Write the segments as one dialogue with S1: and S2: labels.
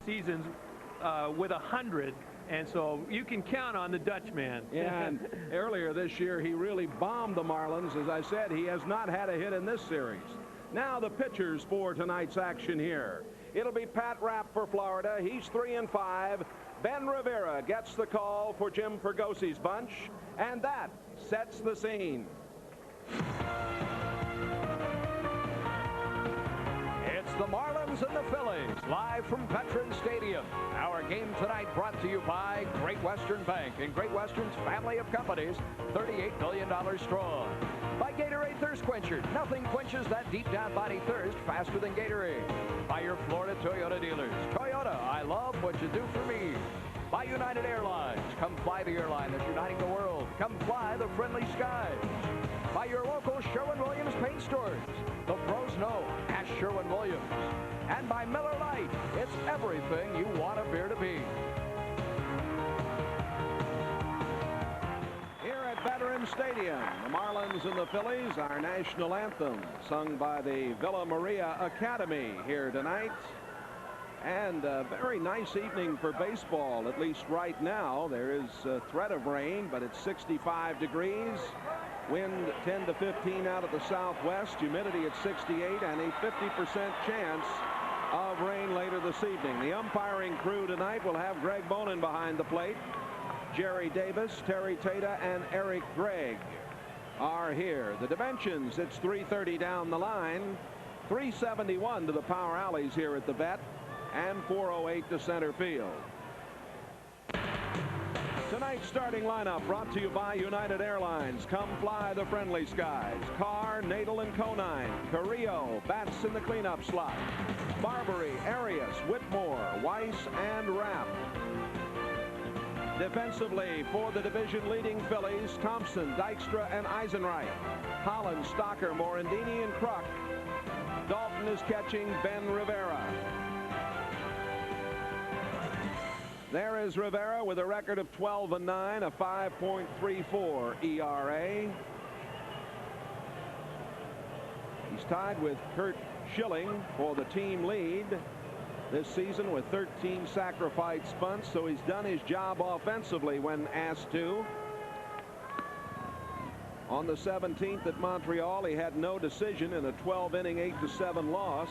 S1: seasons with 100. And so you can count on the Dutchman.
S2: Yeah, and earlier this year, he really bombed the Marlins. As I said, he has not had a hit in this series. Now the pitchers for tonight's action here. It'll be Pat Rapp for Florida. He's 3-5. Ben Rivera gets the call for Jim Fergosi's bunch. And that sets the scene.
S3: It's the Marlins and the Phillies, live from Veterans Stadium. Our game tonight brought to you by Great Western Bank and Great Western's family of companies, $38 billion strong. By Gatorade Thirst Quencher. Nothing quenches that deep down body thirst faster than Gatorade. By your Florida Toyota dealers. Toyota, I love what you do for me. By United Airlines. Come fly the airline that's uniting the world. Come fly the friendly skies. By your local Sherwin-Williams paint stores. The pros know. Ask Sherwin-Williams. And by Miller Lite. It's everything you want a beer to be.
S2: Here at Veterans Stadium, the Marlins and the Phillies, our national anthem, sung by the Villa Maria Academy here tonight. And a very nice evening for baseball, at least right now. There is a threat of rain, but it's 65 degrees. Wind 10 to 15 out of the southwest. Humidity at 68 and a 50% chance of rain later this evening. The umpiring crew tonight will have Greg Bonin behind the plate. Jerry Davis, Terry Tata, and Eric Gregg are here. The dimensions, it's 330 down the line, 371 to the power alleys here at the vet, and 408 to center field. Tonight's starting lineup brought to you by United Airlines. Come fly the friendly skies. Carr, Nadel, and Conine. Carrillo bats in the cleanup slot. Barbary, Arias, Whitmore, Weiss, and Rapp. Defensively for the division-leading Phillies, Thompson, Dykstra, and Eisenreich. Holland, Stocker, Morandini, and Kruk. Dalton is catching Ben Rivera. There is Rivera with a record of 12-9, a 5.34 ERA. He's tied with Kurt Schilling for the team lead this season with 13 sacrifice bunts, so he's done his job offensively when asked to. On the 17th at Montreal, he had no decision in a 12-inning 8-7 loss.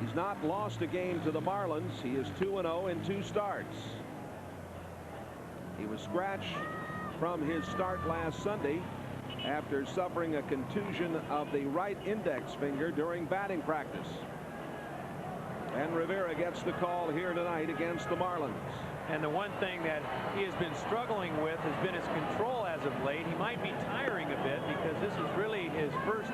S2: He's not lost a game to the Marlins. He is 2-0 in 2 starts. He was scratched from his start last Sunday after suffering a contusion of the right index finger during batting practice. And Rivera gets the call here tonight against the Marlins.
S1: And the one thing that he has been struggling with has been his control as of late. He might be tiring a bit because this is really his first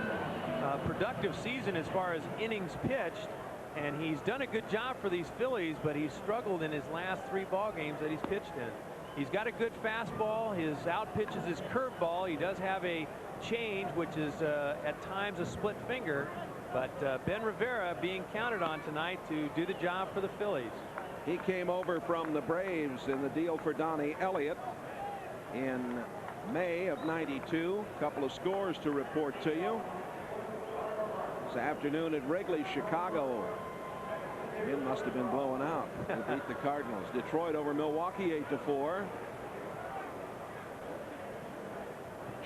S1: productive season as far as innings pitched. And he's done a good job for these Phillies, but he's struggled in his last 3 ball games that he's pitched in. He's got a good fastball. His out pitch is his curveball. He does have a change, which is at times a split finger. But Ben Rivera being counted on tonight to do the job for the Phillies.
S2: He came over from the Braves in the deal for Donnie Elliott in May of '92. A couple of scores to report to you. This afternoon at Wrigley, Chicago. Wind must have been blowing out. They beat the Cardinals. Detroit over Milwaukee 8-4.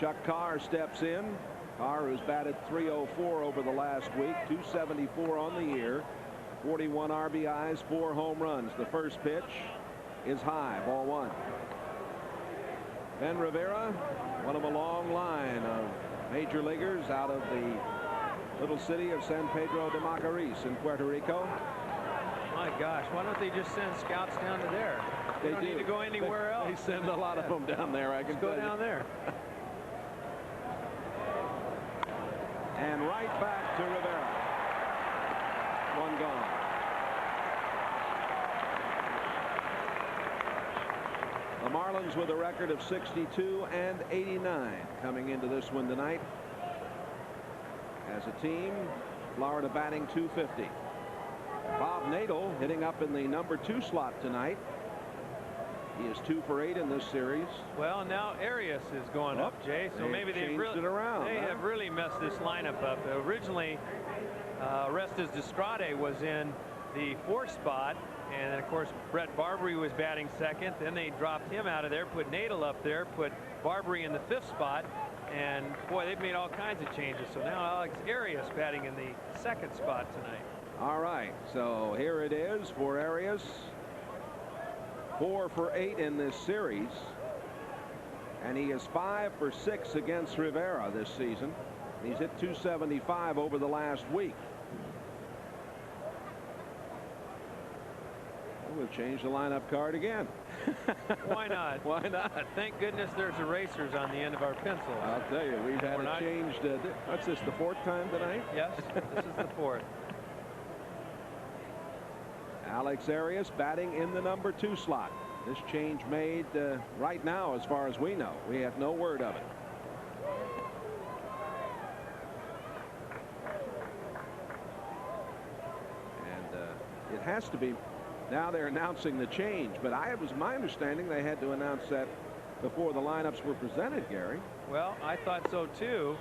S2: Chuck Carr steps in. Carr, who's batted .304 over the last week, .274 on the year, 41 RBIs, 4 home runs. The first pitch is high, ball 1. Ben Rivera, one of a long line of major leaguers out of the little city of San Pedro de Macorís in Puerto Rico.
S1: My gosh, why don't they just send scouts down to there? They don't need to go anywhere else.
S2: They send a lot of them down there. I can
S1: go down there.
S2: And right back to Rivera. 1 gone. The Marlins with a record of 62 and 89 coming into this one tonight. As a team, Florida batting .250. Bob Nadel hitting up in the number 2 slot tonight. He is 2 for 8 in this series.
S1: Well, now Arias is going up, Jay. So maybe they've really have really messed this lineup up. Originally, Orestes Destrade was in the 4th spot. And then, of course, Brett Barbary was batting second. Then they dropped him out of there, put Nadel up there, put Barbary in the 5th spot. And, boy, they've made all kinds of changes. So now Alex Arias batting in the 2nd spot tonight.
S2: All right, so here it is for Arias. 4 for 8 in this series. And he is 5 for 6 against Rivera this season. He's hit .275 over the last week. We'll change the lineup card again.
S1: Why not?
S2: Why not?
S1: Thank goodness there's erasers on the end of our pencils.
S2: I'll tell you, we've had it changed. What's this, the 4th time tonight?
S1: Yes, this is the 4th.
S2: Alex Arias batting in the number 2 slot. This change made right now, as far as we know. We have no word of it. And it has to be. Now they're announcing the change, but it was my understanding they had to announce that before the lineups were presented, Gary.
S1: Well, I thought so too,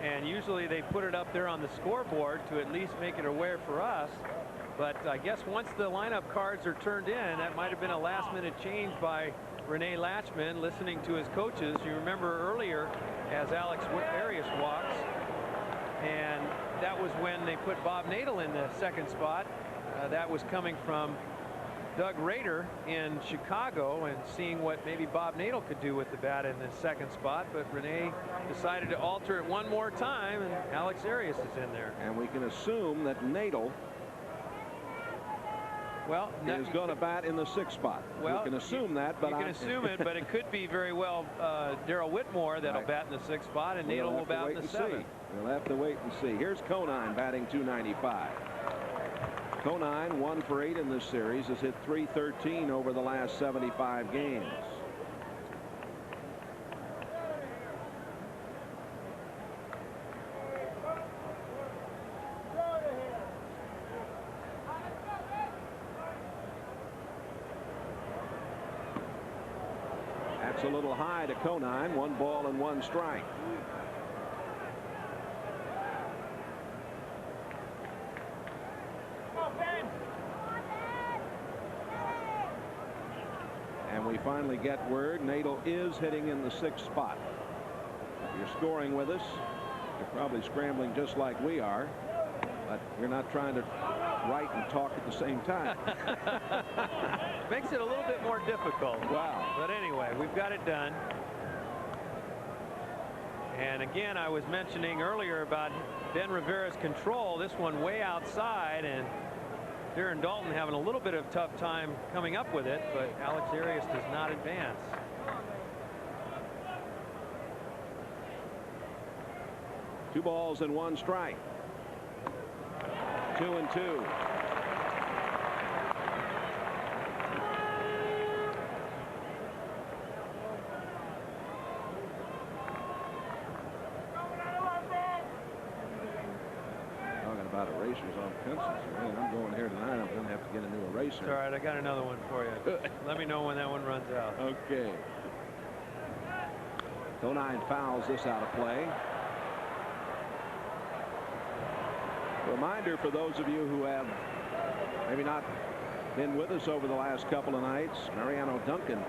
S1: and usually they put it up there on the scoreboard to at least make it aware for us. But I guess once the lineup cards are turned in, that might have been a last-minute change by Rene Latchman, listening to his coaches. You remember earlier, as Alex Arias walks, and that was when they put Bob Nadel in the 2nd spot. That was coming from Doug Rader in Chicago and seeing what maybe Bob Nadel could do with the bat in the 2nd spot. But Rene decided to alter it one more time, and Alex Arias is in there.
S2: And we can assume that Nadel is going to bat in the 6th spot.
S1: Well,
S2: we can assume that, but
S1: you can assume it, but it could be very well Darrell Whitmore that'll bat in the 6th spot, and Nadel will bat in the 7th.
S2: We'll have to wait and see. Here's Conine batting .295. Conine 1 for 8 in this series, has hit .313 over the last 75 games. That's a little high to Conine. 1 ball and 1 strike. And we finally get word Nadel is hitting in the 6th spot. If you're scoring with us, you're probably scrambling just like we are, but you're not trying to write and talk at the same time.
S1: Makes it a little bit more difficult.
S2: Wow.
S1: But anyway, we've got it done. And again, I was mentioning earlier about Ben Rivera's control. This one way outside, and Darren Dalton having a little bit of tough time coming up with it, but Alex Arias does not advance.
S2: Two balls and 1 strike. 2-2. About erasers on pencils. Man, I'm going here tonight. I'm going to have to get a new eraser.
S1: It's all right. I got another one for you. Let me know when that one runs out.
S2: Okay. Conine fouls this out of play. Reminder for those of you who have maybe not been with us over the last couple of nights, Mariano Duncan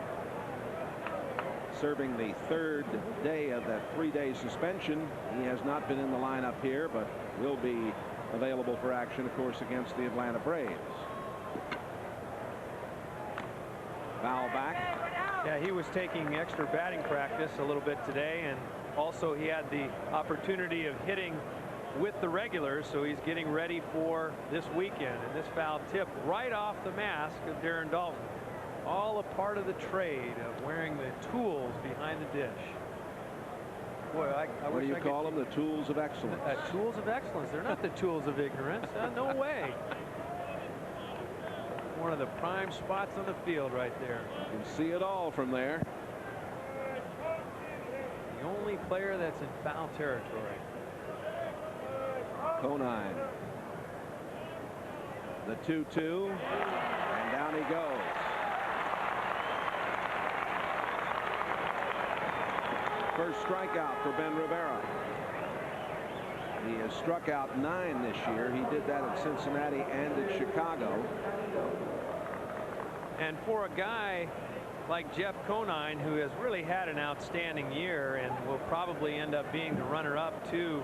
S2: serving the 3rd day of that 3-day suspension. He has not been in the lineup here, but will be available for action, of course, against the Atlanta Braves. Foul back.
S1: Yeah, he was taking extra batting practice a little bit today, and also he had the opportunity of hitting with the regulars, so he's getting ready for this weekend. And this foul tip right off the mask of Darren Dalton. All a part of the trade of wearing the tools behind the dish. Boy,
S2: what do you call them? The tools of excellence.
S1: Tools of excellence. They're not the tools of ignorance. No way. One of the prime spots on the field right there.
S2: You can see it all from there.
S1: The only player that's in foul territory.
S2: Conine. The 2-2. And down he goes. First strikeout for Ben Rivera. He has struck out 9 this year. He did that at Cincinnati and at Chicago.
S1: And for a guy like Jeff Conine, who has really had an outstanding year and will probably end up being the runner-up to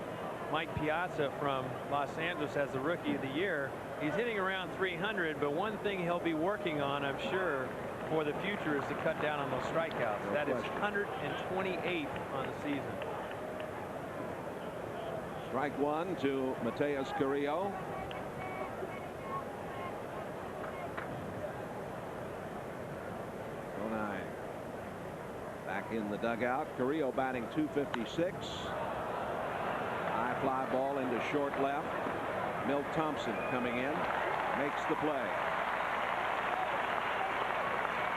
S1: Mike Piazza from Los Angeles as the Rookie of the Year, he's hitting around 300, but one thing he'll be working on, I'm sure, for the future is to cut down on those strikeouts. That is 128 on the season.
S2: Strike one to Mateus Carrillo. Conine back in the dugout. Carrillo batting .256. High fly ball into short left. Milt Thompson coming in, makes the play.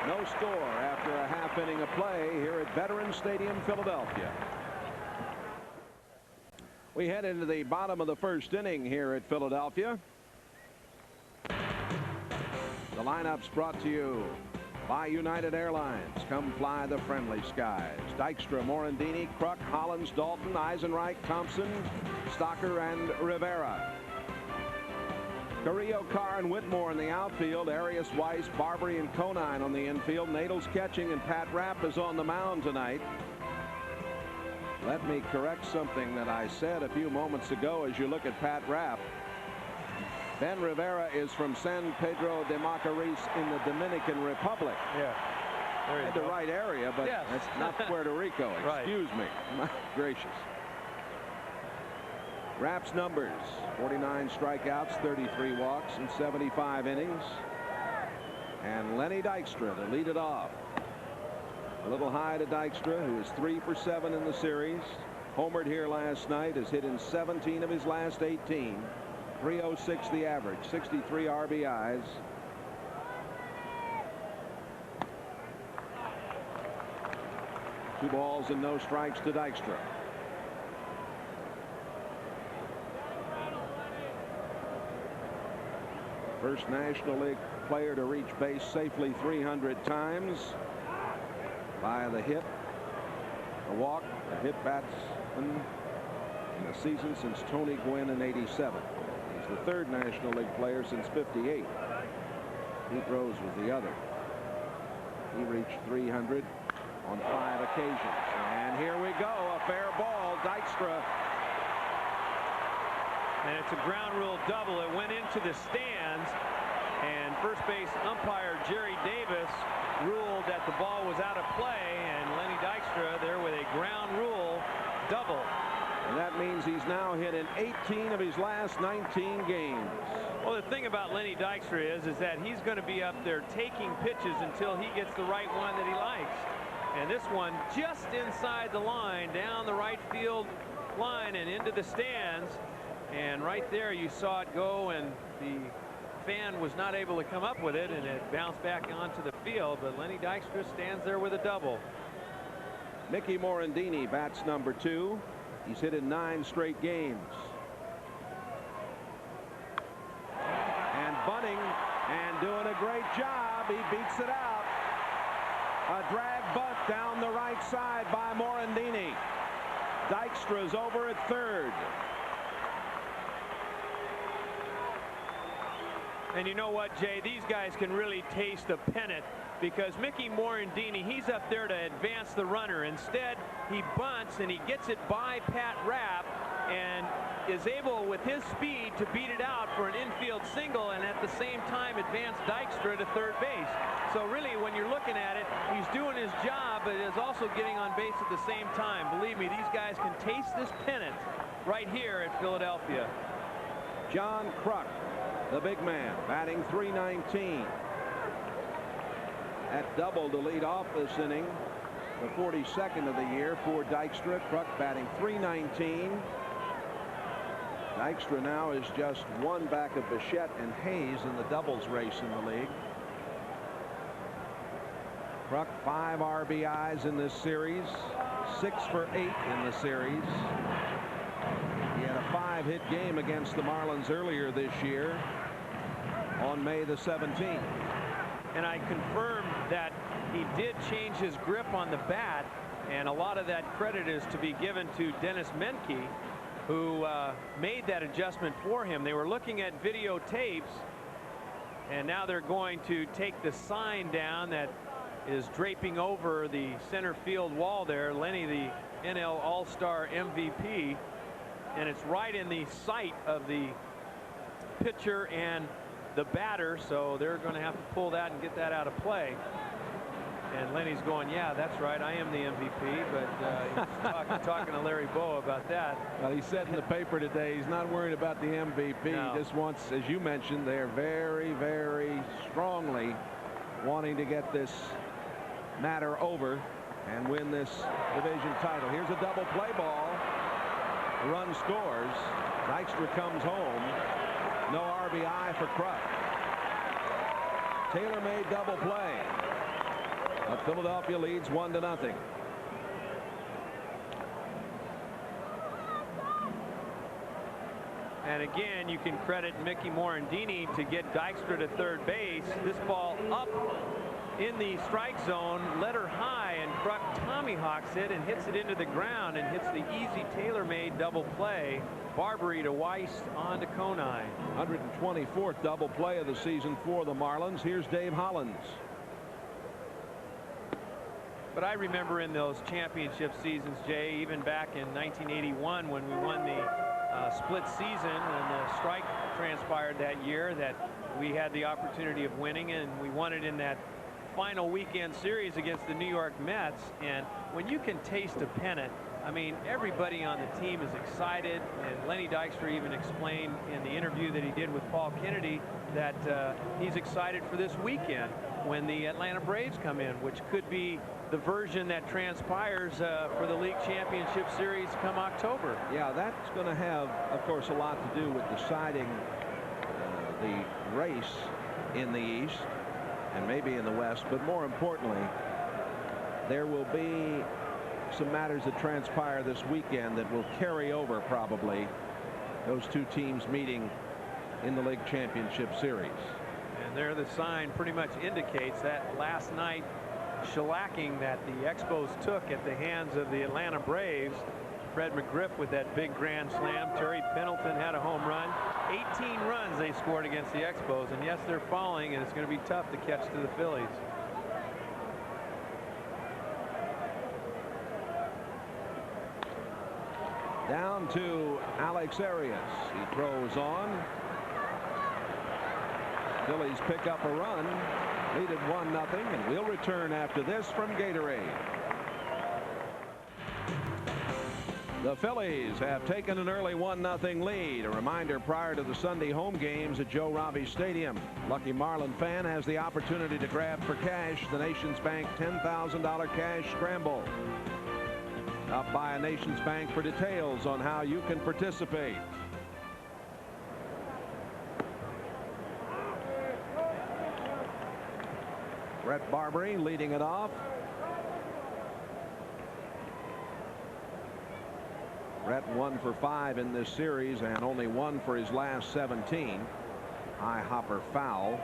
S2: No score after a half inning of play here at Veterans Stadium, Philadelphia. We head into the bottom of the first inning here at Philadelphia. The lineup's brought to you by United Airlines. Come fly the friendly skies. Dykstra, Morandini, Kruk, Hollins, Dalton, Eisenreich, Thompson, Stocker, and Rivera. Carrillo, Carr, and Whitmore in the outfield. Arias, Weiss, Barbary, and Conine on the infield. Nadel's catching, and Pat Rapp is on the mound tonight. Let me correct something that I said a few moments ago as you look at Pat Rapp. Ben Rivera is from San Pedro de Macorís in the Dominican Republic.
S1: Yeah. There you
S2: The
S1: go.
S2: right area, but
S1: Yes.
S2: that's not Puerto Rico.
S1: Right.
S2: Excuse me. My gracious. Rapp's numbers: 49 strikeouts, 33 walks, and 75 innings. And Lenny Dykstra to lead it off. A little high to Dykstra, who is 3 for 7 in the series. Homered here last night, has hit in 17 of his last 18. 306 the average, 63 RBIs. Two balls and no strikes to Dykstra. First National League player to reach base safely 300 times by the hit, a walk, a hit batsman in the season since Tony Gwynn in '87. He's the third National League player since '58. Pete Rose was the other. He reached 300 on 5 occasions. And here we go, a fair ball. Dykstra.
S1: And it's a ground rule double. It went into the stands, and first base umpire Jerry Davis ruled that the ball was out of play, and Lenny Dykstra there with a ground rule double.
S2: And that means he's now hit in 18 of his last 19 games.
S1: Well, the thing about Lenny Dykstra is that he's going to be up there taking pitches until he gets the right one that he likes. And this one just inside the line, down the right field line and into the stands. And right there you saw it go, and the fan was not able to come up with it, and it bounced back onto the field. But Lenny Dykstra stands there with a double.
S2: Mickey Morandini bats number 2. He's hit in 9 straight games. And bunting and doing a great job. He beats it out. A drag bunt down the right side by Morandini. Dykstra's over at third.
S1: And you know what, Jay, these guys can really taste the pennant, because Mickey Morandini, he's up there to advance the runner. Instead, he bunts and he gets it by Pat Rapp and is able, with his speed, to beat it out for an infield single, and at the same time advance Dykstra to third base. So really, when you're looking at it, he's doing his job, but is also getting on base at the same time. Believe me, these guys can taste this pennant right here at Philadelphia.
S2: John Kruk, the big man, batting .319. At double to lead off this inning, the 42nd of the year for Dykstra. Kruk batting .319. Dykstra now is just one back of Bichette and Hayes in the doubles race in the league. Kruk 5 RBIs in this series, 6 for 8 in the series. He had a 5-hit game against the Marlins earlier this year on May the 17th.
S1: And I confirmed that he did change his grip on the bat, and a lot of that credit is to be given to Dennis Menke, who made that adjustment for him. They were looking at videotapes, and now they're going to take the sign down that is draping over the center field wall there. Lenny, the NL All-Star MVP, and it's right in the sight of the pitcher and the batter, so they're going to have to pull that and get that out of play. And Lenny's going, yeah, that's right, I am the MVP, but he's talking to Larry Bowa about that.
S2: Well, he said in the paper today he's not worried about the MVP.
S1: No.
S2: He just wants, as you mentioned, they're very, very strongly wanting to get this matter over and win this division title. Here's a double play ball. The run scores. Dykstra comes home. No RBI for Kruk. Taylor made double play. But Philadelphia leads 1-0.
S1: And again, you can credit Mickey Morandini to get Dykstra to third base. This ball up in the strike zone, led her high, and Kruk tommyhawks it and hits it into the ground and hits the easy Taylor-made double play. Barbary to Weiss on to Conine.
S2: 124th double play of the season for the Marlins. Here's Dave Hollins.
S1: But I remember in those championship seasons, Jay, even back in 1981 when we won the split season and the strike transpired that year, that we had the opportunity of winning, and we won it in that final weekend series against the New York Mets. And when you can taste a pennant, I mean, everybody on the team is excited, and Lenny Dykstra even explained in the interview that he did with Paul Kennedy that he's excited for this weekend when the Atlanta Braves come in, which could be the version that transpires for the league championship series come October.
S2: Yeah, that's going to have, of course, a lot to do with deciding the race in the East and maybe in the West. But more importantly, there will be some matters that transpire this weekend that will carry over, probably, those two teams meeting in the league championship series.
S1: And there the sign pretty much indicates that last night shellacking that the Expos took at the hands of the Atlanta Braves. Fred McGriff with that big grand slam. Terry Pendleton had a home run. 18 runs they scored against the Expos, and yes, they're falling, and it's going to be tough to catch to the Phillies.
S2: Down to Alex Arias. He throws on. Phillies pick up a run, lead it 1-0, and we'll return after this from Gatorade. The Phillies have taken an early 1-0 lead. A reminder, prior to the Sunday home games at Joe Robbie Stadium, lucky Marlin fan has the opportunity to grab for cash the Nations Bank $10,000 cash scramble. Up by a Nations Bank for details on how you can participate. Brett Barbary leading it off. Brett 1 for 5 in this series and only 1 for his last 17. High hopper foul.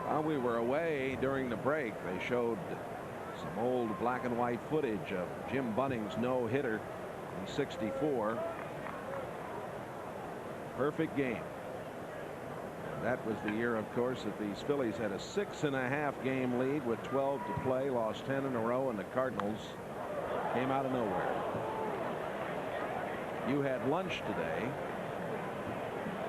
S2: While we were away during the break, they showed some old black and white footage of Jim Bunning's no-hitter in '64. Perfect game. That was the year, of course, that these Phillies had a 6.5 game lead with 12 to play, lost 10 in a row, and the Cardinals came out of nowhere. You had lunch today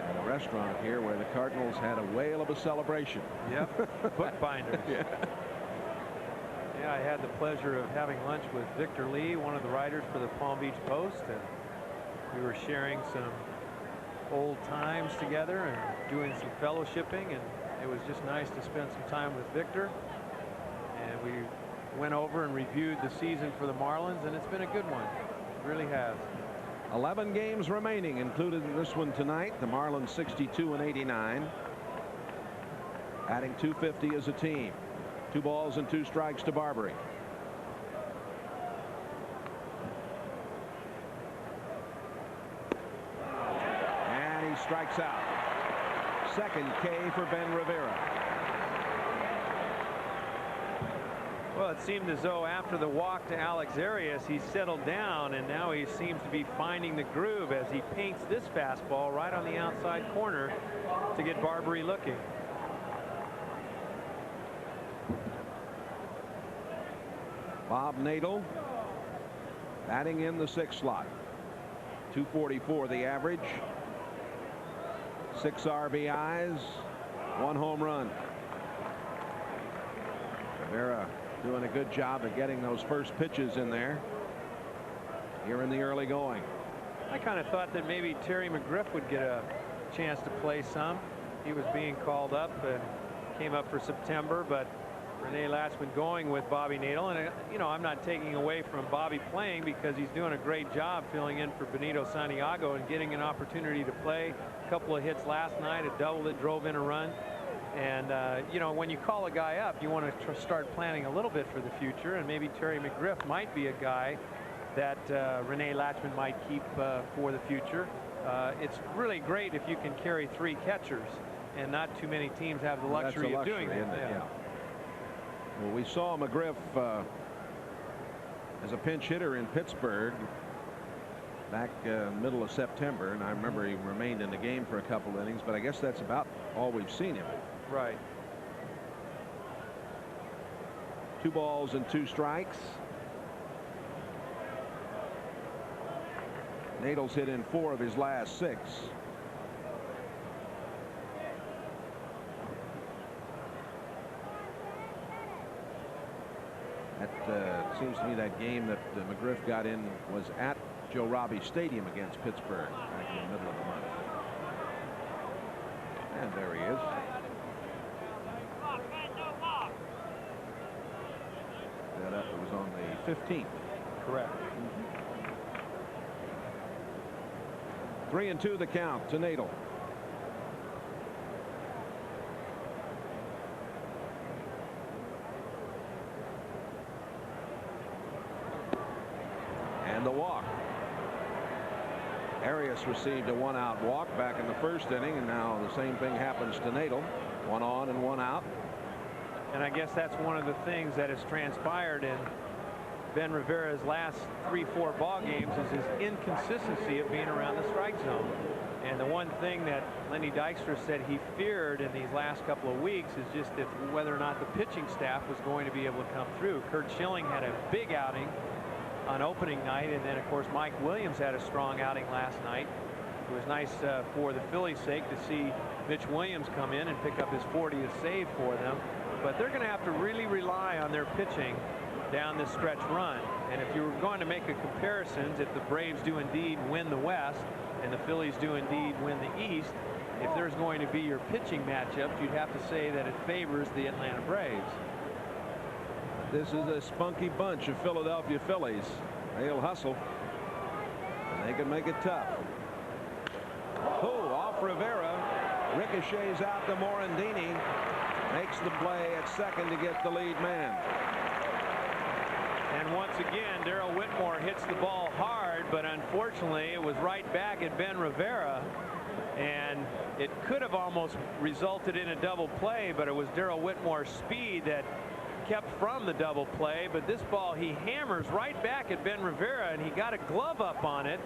S2: at a restaurant here where the Cardinals had a whale of a celebration.
S1: Yep, bookbinders. Yeah, I had the pleasure of having lunch with Victor Lee, one of the writers for the Palm Beach Post, and we were sharing some old times together and doing some fellowshipping, and it was just nice to spend some time with Victor. And we went over and reviewed the season for the Marlins, and it's been a good one. It really has.
S2: 11 games remaining, included in this one tonight. The Marlins 62-89, adding 250 as a team. 2 balls and 2 strikes to Barbary. And he strikes out. Second K for Ben Rivera.
S1: Well, it seemed as though after the walk to Alex Arias, he settled down, and now he seems to be finding the groove as he paints this fastball right on the outside corner to get Barbary looking.
S2: Bob Nadel batting in the 6th slot. 244 the average. 6 RBIs, 1 home run. Rivera doing a good job of getting those first pitches in there here in the early going.
S1: I kind of thought that maybe Terry McGriff would get a chance to play some. He was being called up and came up for September, but Rene Latchman going with Bobby Nadel. And you know, I'm not taking away from Bobby playing, because he's doing a great job filling in for Benito Santiago and getting an opportunity to play. A couple of hits last night, a double that drove in a run. And you know, when you call a guy up, you want to start planning a little bit for the future, and maybe Terry McGriff might be a guy that Rene Latchman might keep for the future. It's really great if you can carry 3 catchers, and not too many teams have the luxury of doing that.
S2: Yeah. Well, we saw McGriff as a pinch hitter in Pittsburgh back middle of September, and I remember he remained in the game for a couple innings, but I guess that's about all we've seen him.
S1: Right.
S2: 2 balls and 2 strikes. Nadel's hit in 4 of his last 6. That seems to me that game that McGriff got in was at Joe Robbie Stadium against Pittsburgh back in the middle of the month. And there he is. It was on the 15th.
S1: Correct.
S2: 3-2 the count to Nadel. And the walk. Arias received a 1-out walk back in the 1st inning, and now the same thing happens to Nadel. 1 on and 1 out.
S1: And I guess that's one of the things that has transpired in Ben Rivera's last 3-4 ball games, is his inconsistency of being around the strike zone. And the one thing that Lenny Dykstra said he feared in these last couple of weeks is just if whether or not the pitching staff was going to be able to come through. Kurt Schilling had a big outing on opening night, and then of course Mike Williams had a strong outing last night. It was nice for the Phillies' sake to see Mitch Williams come in and pick up his 40th save for them. But they're going to have to really rely on their pitching down this stretch run. And if you were going to make a comparison, if the Braves do indeed win the West and the Phillies do indeed win the East, if there's going to be your pitching matchups, you'd have to say that it favors the Atlanta Braves.
S2: This is a spunky bunch of Philadelphia Phillies. They'll hustle, and they can make it tough. Oh, off Rivera. Ricochets out to Morandini. Makes the play at second to get the lead man.
S1: And once again, Darrell Whitmore hits the ball hard, but unfortunately it was right back at Ben Rivera, and it could have almost resulted in a double play, but it was Darrell Whitmore's speed that kept from the double play. But this ball he hammers right back at Ben Rivera, and he got a glove up on it,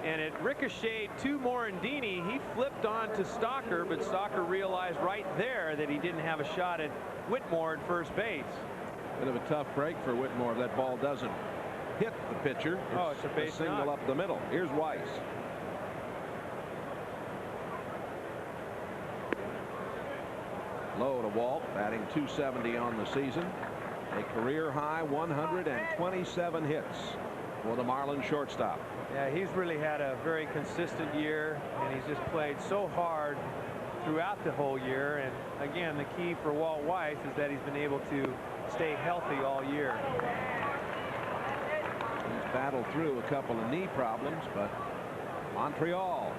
S1: and it ricocheted to Morandini. He flipped on to Stalker, but Stalker realized right there that he didn't have a shot at Whitmore at first base.
S2: Bit of a tough break for Whitmore if that ball doesn't hit the pitcher.
S1: It's a base
S2: single
S1: knock
S2: up the middle. Here's Weiss. Low to Walt, batting .270 on the season. A career high 127 hits for the Marlins shortstop.
S1: Yeah, he's really had a very consistent year, and he's just played so hard throughout the whole year. And again, the key for Walt Weiss is that he's been able to stay healthy all year.
S2: He's battled through a couple of knee problems, but Montreal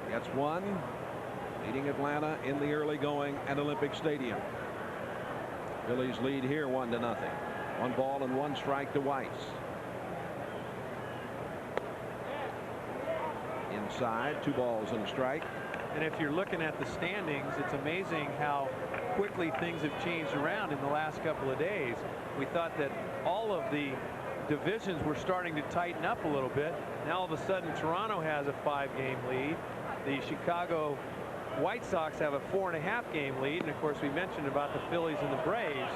S2: gets one, leading Atlanta in the early going at Olympic Stadium. Phillies lead here 1-0. 1 ball and 1 strike to Weiss. Inside, 2 balls and a strike.
S1: And if you're looking at the standings, it's amazing how quickly things have changed around in the last couple of days. We thought that all of the divisions were starting to tighten up a little bit. Now all of a sudden Toronto has a 5-game lead. The Chicago White Sox have a 4.5-game lead, and of course we mentioned about the Phillies and the Braves.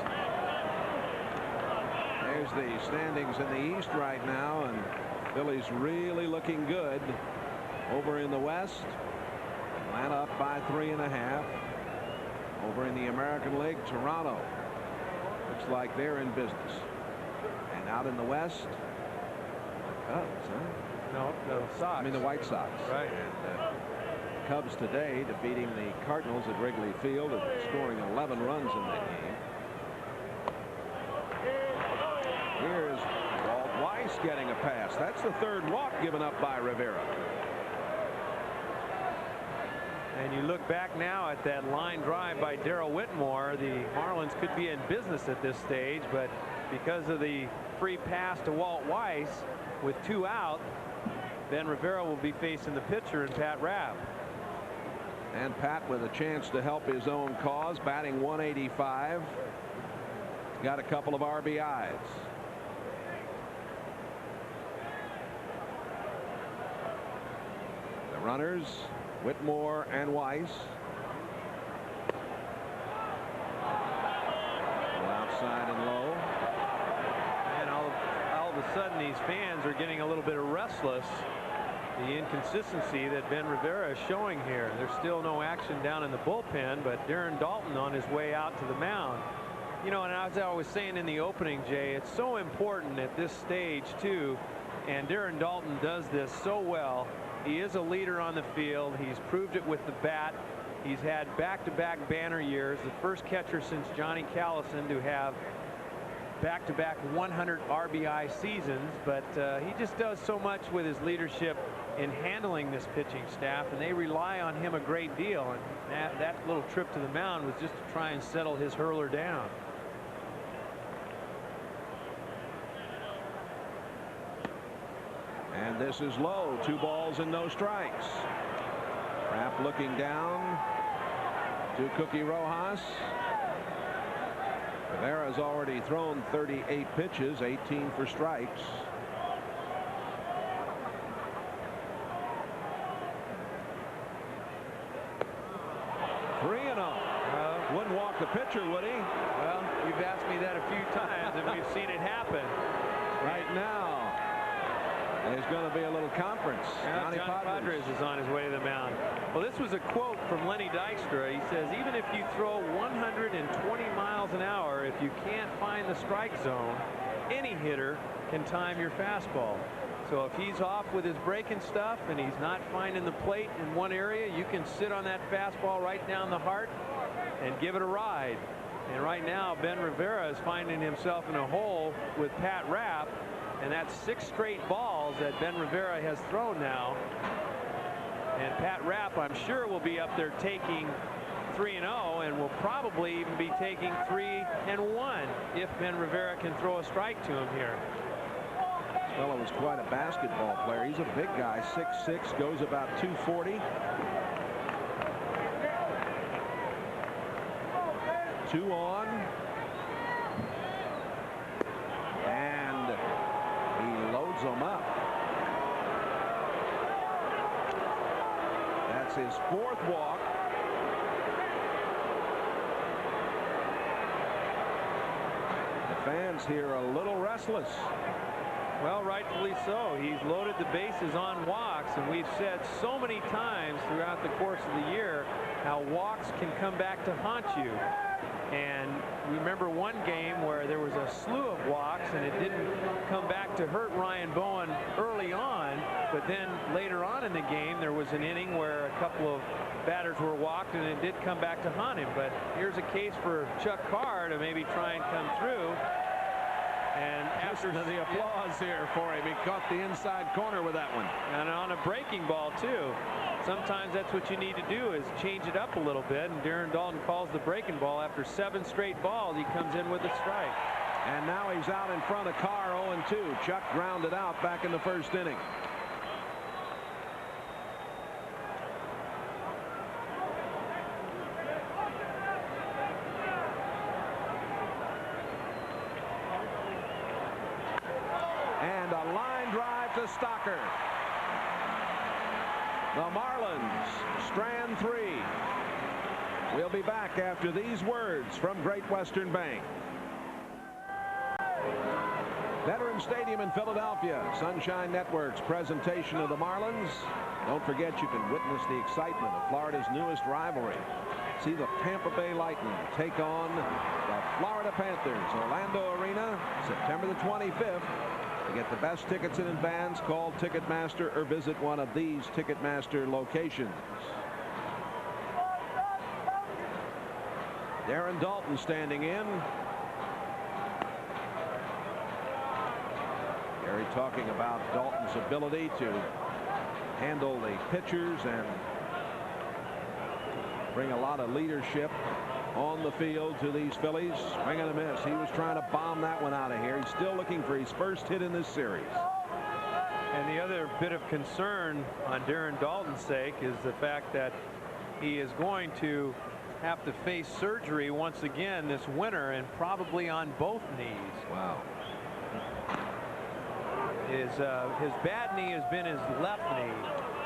S2: There's the standings in the East right now, and Phillies really looking good. Over in the West, Atlanta up by 3.5. Over in the American League, Toronto looks like they're in business. And out in the West, the Cubs, huh?
S1: No, the Sox.
S2: I mean the White Sox.
S1: Right.
S2: And Cubs today defeating the Cardinals at Wrigley Field and scoring 11 runs in that game. Here's Walt Weiss getting a pass. That's the third walk given up by Rivera.
S1: And you look back now at that line drive by Darrell Whitmore. The Marlins could be in business at this stage, but because of the free pass to Walt Weiss with 2 out, Ben Rivera will be facing the pitcher in Pat Rapp.
S2: And Pat with a chance to help his own cause, batting 185. Got a couple of RBIs. The runners, Whitmore and Weiss. Outside and low.
S1: And all of a sudden these fans are getting a little bit restless. The inconsistency that Ben Rivera is showing here. There's still no action down in the bullpen, but Darren Dalton on his way out to the mound. You know, and as I was saying in the opening, Jay, it's so important at this stage too, and Darren Dalton does this so well. He is a leader on the field. He's proved it with the bat. He's had back-to-back banner years, the first catcher since Johnny Callison to have back-to-back 100 RBI seasons, but he just does so much with his leadership in handling this pitching staff, and they rely on him a great deal. And that little trip to the mound was just to try and settle his hurler down.
S2: And this is low. 2 balls and no strikes. Rapp looking down to Cookie Rojas. Rivera's already thrown 38 pitches, 18 for strikes. Wouldn't walk the pitcher, would he?
S1: Well, you've asked me that a few times, and we've seen it happen.
S2: Right now, there's going to be a little conference.
S1: Johnny Padres is on his way to the mound. Well, this was a quote from Lenny Dykstra. He says, even if you throw 120 miles an hour, if you can't find the strike zone, any hitter can time your fastball. So if he's off with his breaking stuff and he's not finding the plate in one area, you can sit on that fastball right down the heart and give it a ride. And right now, Ben Rivera is finding himself in a hole with Pat Rapp, and that's 6 straight balls that Ben Rivera has thrown now. And Pat Rapp, I'm sure, will be up there taking 3-0 and will probably even be taking 3-1 if Ben Rivera can throw a strike to him here.
S2: This fellow was quite a basketball player. He's a big guy, 6'6", goes about 240. 2 on. And he loads them up. That's his 4th walk. The fans here are a little restless.
S1: Well, rightfully so. He's loaded the bases on walks, and we've said so many times throughout the course of the year how walks can come back to haunt you. And remember one game where there was a slew of walks and it didn't come back to hurt Ryan Bowen early on, but then later on in the game there was an inning where a couple of batters were walked and it did come back to haunt him. But here's a case for Chuck Carr to maybe try and come through. And after
S2: the applause here for him, he caught the inside corner with that one.
S1: And on a breaking ball too. Sometimes that's what you need to do, is change it up a little bit, and Darren Dalton calls the breaking ball. After 7 straight balls, he comes in with a strike.
S2: And now he's out in front of Carr, 0-2. Chuck grounded out back in the 1st inning. to Stocker. The Marlins strand 3. We'll be back after these words from Great Western Bank. Veterans Stadium in Philadelphia. Sunshine Network's presentation of the Marlins. Don't forget you can witness the excitement of Florida's newest rivalry. See the Tampa Bay Lightning take on the Florida Panthers. Orlando Arena, September the 25th. To get the best tickets in advance, call Ticketmaster or visit one of these Ticketmaster locations. Darren Dalton standing in. Gary talking about Dalton's ability to handle the pitchers and bring a lot of leadership on the field to these Phillies. Swing and a miss. He was trying to bomb that one out of here. He's still looking for his first hit in this series.
S1: And the other bit of concern on Darren Dalton's sake is the fact that he is going to have to face surgery once again this winter, and probably on both knees.
S2: Wow.
S1: His bad knee has been his left knee,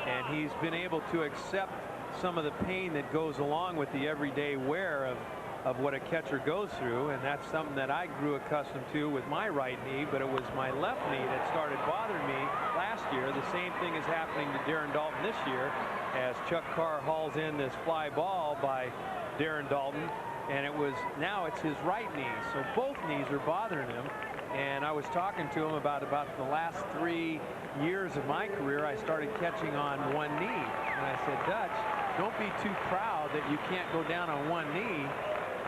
S1: and he's been able to accept some of the pain that goes along with the everyday wear of what a catcher goes through, and that's something that I grew accustomed to with my right knee, but it was my left knee that started bothering me last year. The same thing is happening to Darren Dalton this year as Chuck Carr hauls in this fly ball by Darren Dalton, and now it's his right knee, so both knees are bothering him. And I was talking to him about the last 3 years of my career. I started catching on one knee, and I said, Dutch, don't be too proud that you can't go down on one knee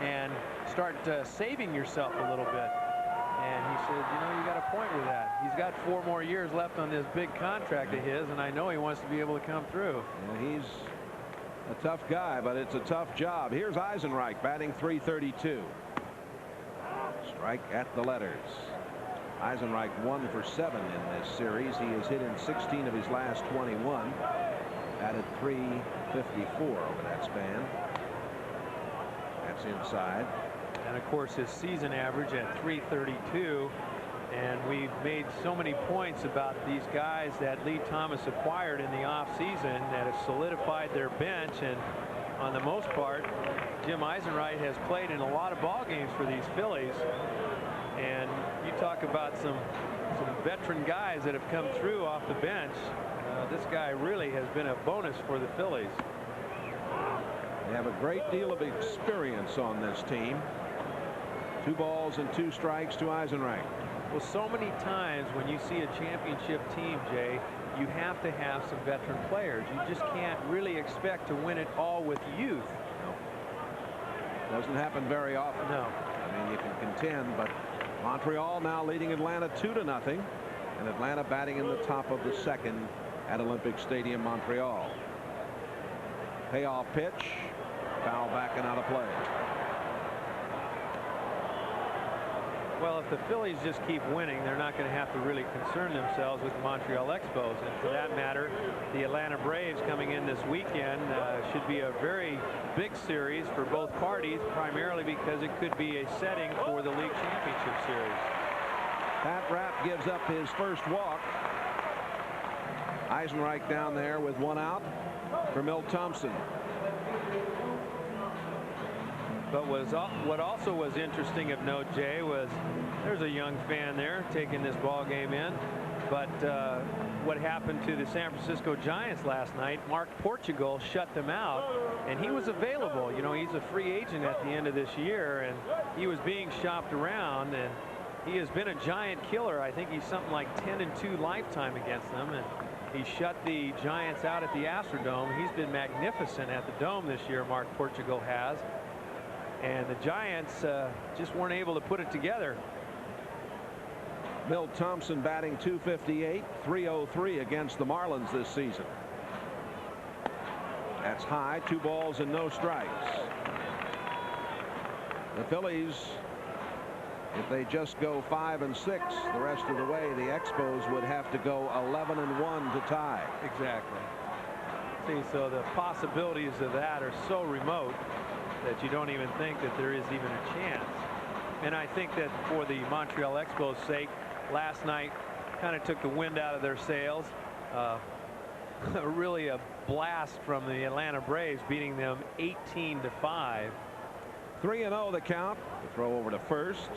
S1: and start saving yourself a little bit. And he said, you know, you got a point with that. He's got 4 more years left on this big contract of his, and I know he wants to be able to come through.
S2: Yeah, he's a tough guy, but it's a tough job. Here's Eisenreich batting .332. Strike at the letters. Eisenreich 1 for 7 in this series. He has hit in 16 of his last 21. Batted .354 over that span. That's inside.
S1: And of course his season average at .332. And we've made so many points about these guys that Lee Thomas acquired in the offseason that have solidified their bench, and on the most part Jim Eisenreich has played in a lot of ball games for these Phillies. And you talk about some veteran guys that have come through off the bench. This guy really has been a bonus for the Phillies.
S2: They have a great deal of experience on this team. 2 balls and 2 strikes to Eisenreich.
S1: Well, so many times when you see a championship team, Jay, you have to have some veteran players. You just can't really expect to win it all with youth.
S2: No. Doesn't happen very often.
S1: No.
S2: I mean, you can contend, but Montreal now leading Atlanta 2-0, and Atlanta batting in the top of the 2nd at Olympic Stadium, Montreal. Payoff pitch, foul back and out of play.
S1: Well, if the Phillies just keep winning, they're not going to have to really concern themselves with the Montreal Expos. And for that matter, the Atlanta Braves coming in this weekend should be a very big series for both parties, primarily because it could be a setting for the league championship series.
S2: Pat Rapp gives up his first walk. Eisenreich down there with 1 out for Milt Thompson.
S1: But what also was interesting of note, Jay, was there's a young fan there taking this ball game in. But what happened to the San Francisco Giants last night, Mark Portugal shut them out, and he was available. You know, he's a free agent at the end of this year, and he was being shopped around, and he has been a Giant killer. I think he's something like 10-2 lifetime against them, and he shut the Giants out at the Astrodome. He's been magnificent at the Dome this year, Mark Portugal has. And the Giants just weren't able to put it together.
S2: Milt Thompson batting .258, .303 against the Marlins this season. That's high. 2 balls and no strikes. The Phillies, if they just go 5-6 the rest of the way, the Expos would have to go 11-1 to tie.
S1: Exactly. See, so the possibilities of that are so remote that you don't even think that there is even a chance. And I think that for the Montreal Expos' sake, last night kind of took the wind out of their sails. Really a blast from the Atlanta Braves, beating them 18-5.
S2: 3-0 the count. The throw over to first.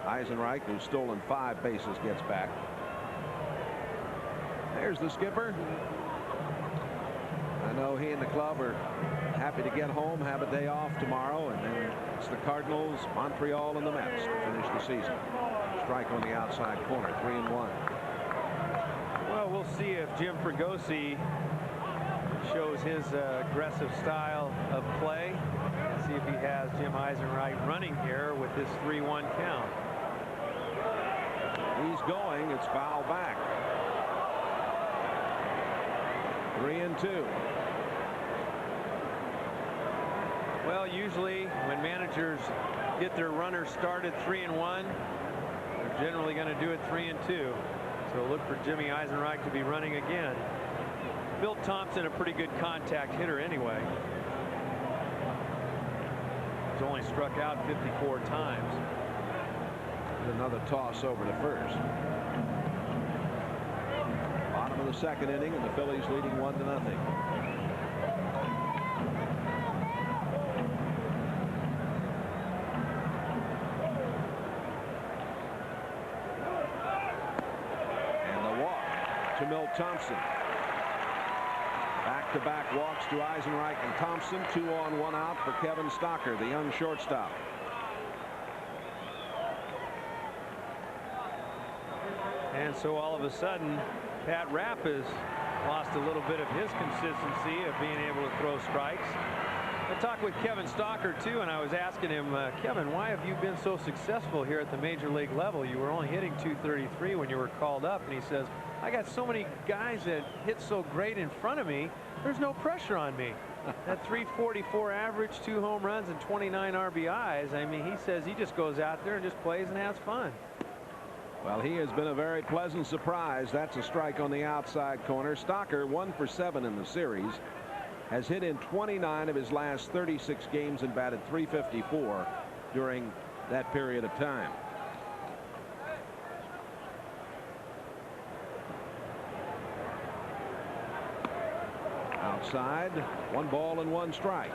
S2: Eisenreich, who's stolen 5 bases, gets back. There's the skipper. I know he and the club are happy to get home, have a day off tomorrow, and then it's the Cardinals, Montreal, and the Mets to finish the season. Strike on the outside corner, 3-1.
S1: Well, we'll see if Jim Fregosi shows his aggressive style of play, and see if he has Jim Eisenreich running here with this 3-1 count.
S2: He's going. It's foul back. 3-2.
S1: Well, usually when managers get their runners started 3-1, they're generally going to do it 3-2. So look for Jimmy Eisenreich to be running again. Bill Thompson, a pretty good contact hitter anyway. He's only struck out 54 times.
S2: Another toss over to first. Bottom of the second inning, and the Phillies leading 1-0. Milt Thompson. Back-to-back walks to Eisenreich and Thompson. 2 on, 1 out for Kevin Stocker, the young shortstop.
S1: And so all of a sudden, Pat Rapp has lost a little bit of his consistency of being able to throw strikes. I talked with Kevin Stocker too, and I was asking him, Kevin, why have you been so successful here at the major league level? You were only hitting .233 when you were called up. And he says, I got so many guys that hit so great in front of me, there's no pressure on me. That .344 average, 2 home runs and 29 RBIs. I mean, he says he just goes out there and just plays and has fun.
S2: Well, he has been a very pleasant surprise. That's a strike on the outside corner. Stocker 1 for 7 in the series. Has hit in 29 of his last 36 games and batted .354 during that period of time. Outside, 1 ball and 1 strike.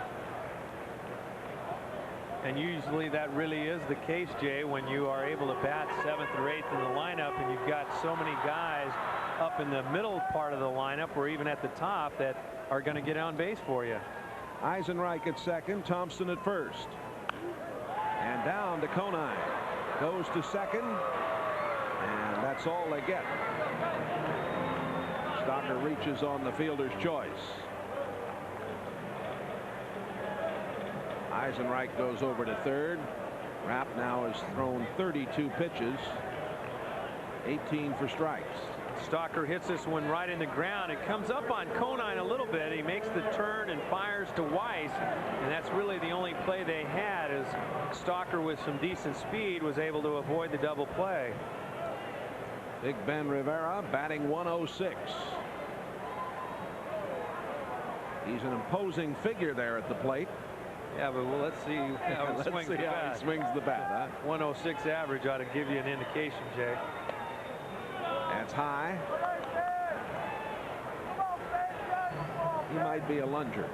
S1: And usually that really is the case, Jay, when you are able to bat 7th or 8th in the lineup, and you've got so many guys up in the middle part of the lineup or even at the top that are going to get on base for you.
S2: Eisenreich at second, Thompson at first. And down to Conine. Goes to second. And that's all they get. Stocker reaches on the fielder's choice. Eisenreich goes over to third. Rapp now has thrown 32 pitches. 18 for strikes.
S1: Stocker hits this one right in the ground. It comes up on Conine a little bit. He makes the turn and fires to Weiss, and that's really the only play they had, as Stocker with some decent speed was able to avoid the double play.
S2: Big Ben Rivera batting 106. He's an imposing figure there at the plate.
S1: Yeah, but well, let's see how he swings the bat.
S2: He swings the bat, huh?
S1: 106 average ought to give you an indication, Jay.
S2: That's high. He might be a lunger.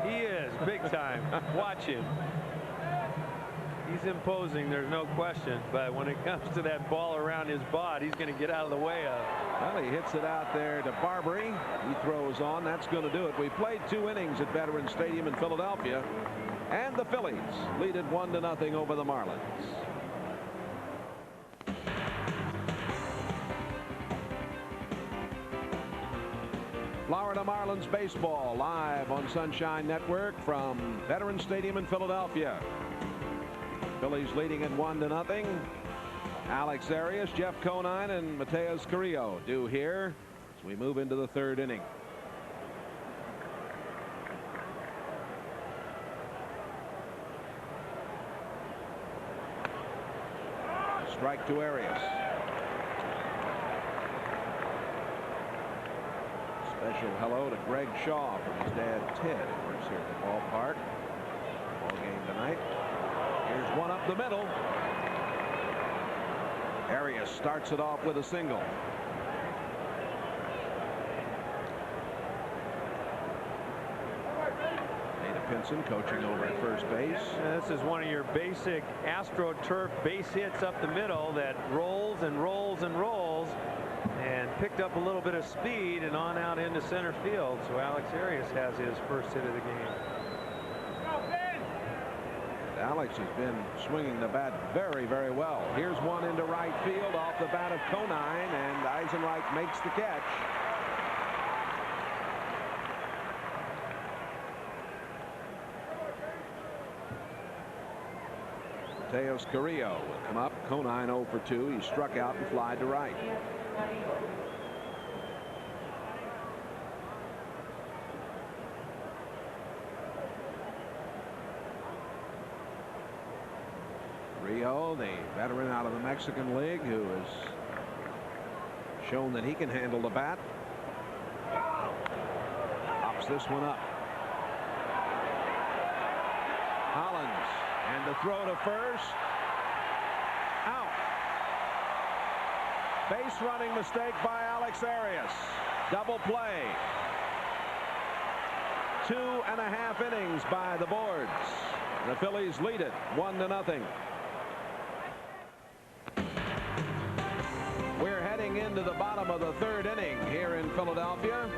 S1: He is, big time. Watch him. He's imposing, there's no question, but when it comes to that ball around his bod, he's going to get out of the way of.
S2: Well, he hits it out there to Barbary. He throws on. That's going to do it. We played 2 innings at Veterans Stadium in Philadelphia, and the Phillies lead it 1-0 over the Marlins. Florida Marlins baseball live on Sunshine Network from Veterans Stadium in Philadelphia. Phillies leading at 1-0. Alex Arias, Jeff Conine, and Mateus Carrillo due here as we move into the 3rd inning. Strike to Arias. Special hello to Greg Shaw from his dad Ted, who works here at the ballpark. Ball game tonight. Here's one up the middle. Arias starts it off with a single. Pinson coaching over at first base.
S1: This is one of your basic AstroTurf base hits up the middle that rolls and rolls and rolls, and picked up a little bit of speed and on out into center field. So Alex Arias has his first hit of the game.
S2: Alex has been swinging the bat very, very well. Here's one into right field off the bat of Conine, and Eisenreich makes the catch. Mateos Carrillo will come up. Conine 0 for 2. He struck out and flied to right. Rio, the veteran out of the Mexican League, who has shown that he can handle the bat. Pops this one up. Hollins, and the throw to first. Out. Base running mistake by Alex Arias. Double play. 2.5 innings by the boards. The Phillies lead it 1-0. We're heading into the bottom of the third inning here in Philadelphia.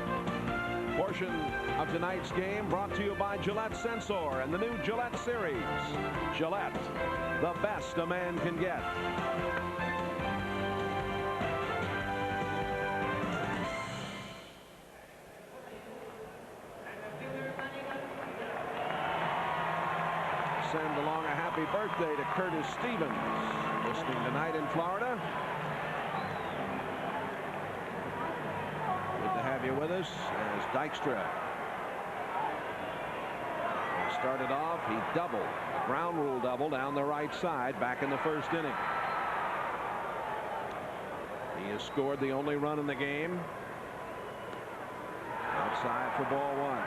S2: Portion of tonight's game brought to you by Gillette Sensor and the new Gillette Series. Gillette, the best a man can get. Send along a happy birthday to Curtis Stevens, listening tonight in Florida. Good to have you with us as Dykstra. He started off, he doubled, a ground rule double down the right side back in the first inning. He has scored the only run in the game. Outside for ball one.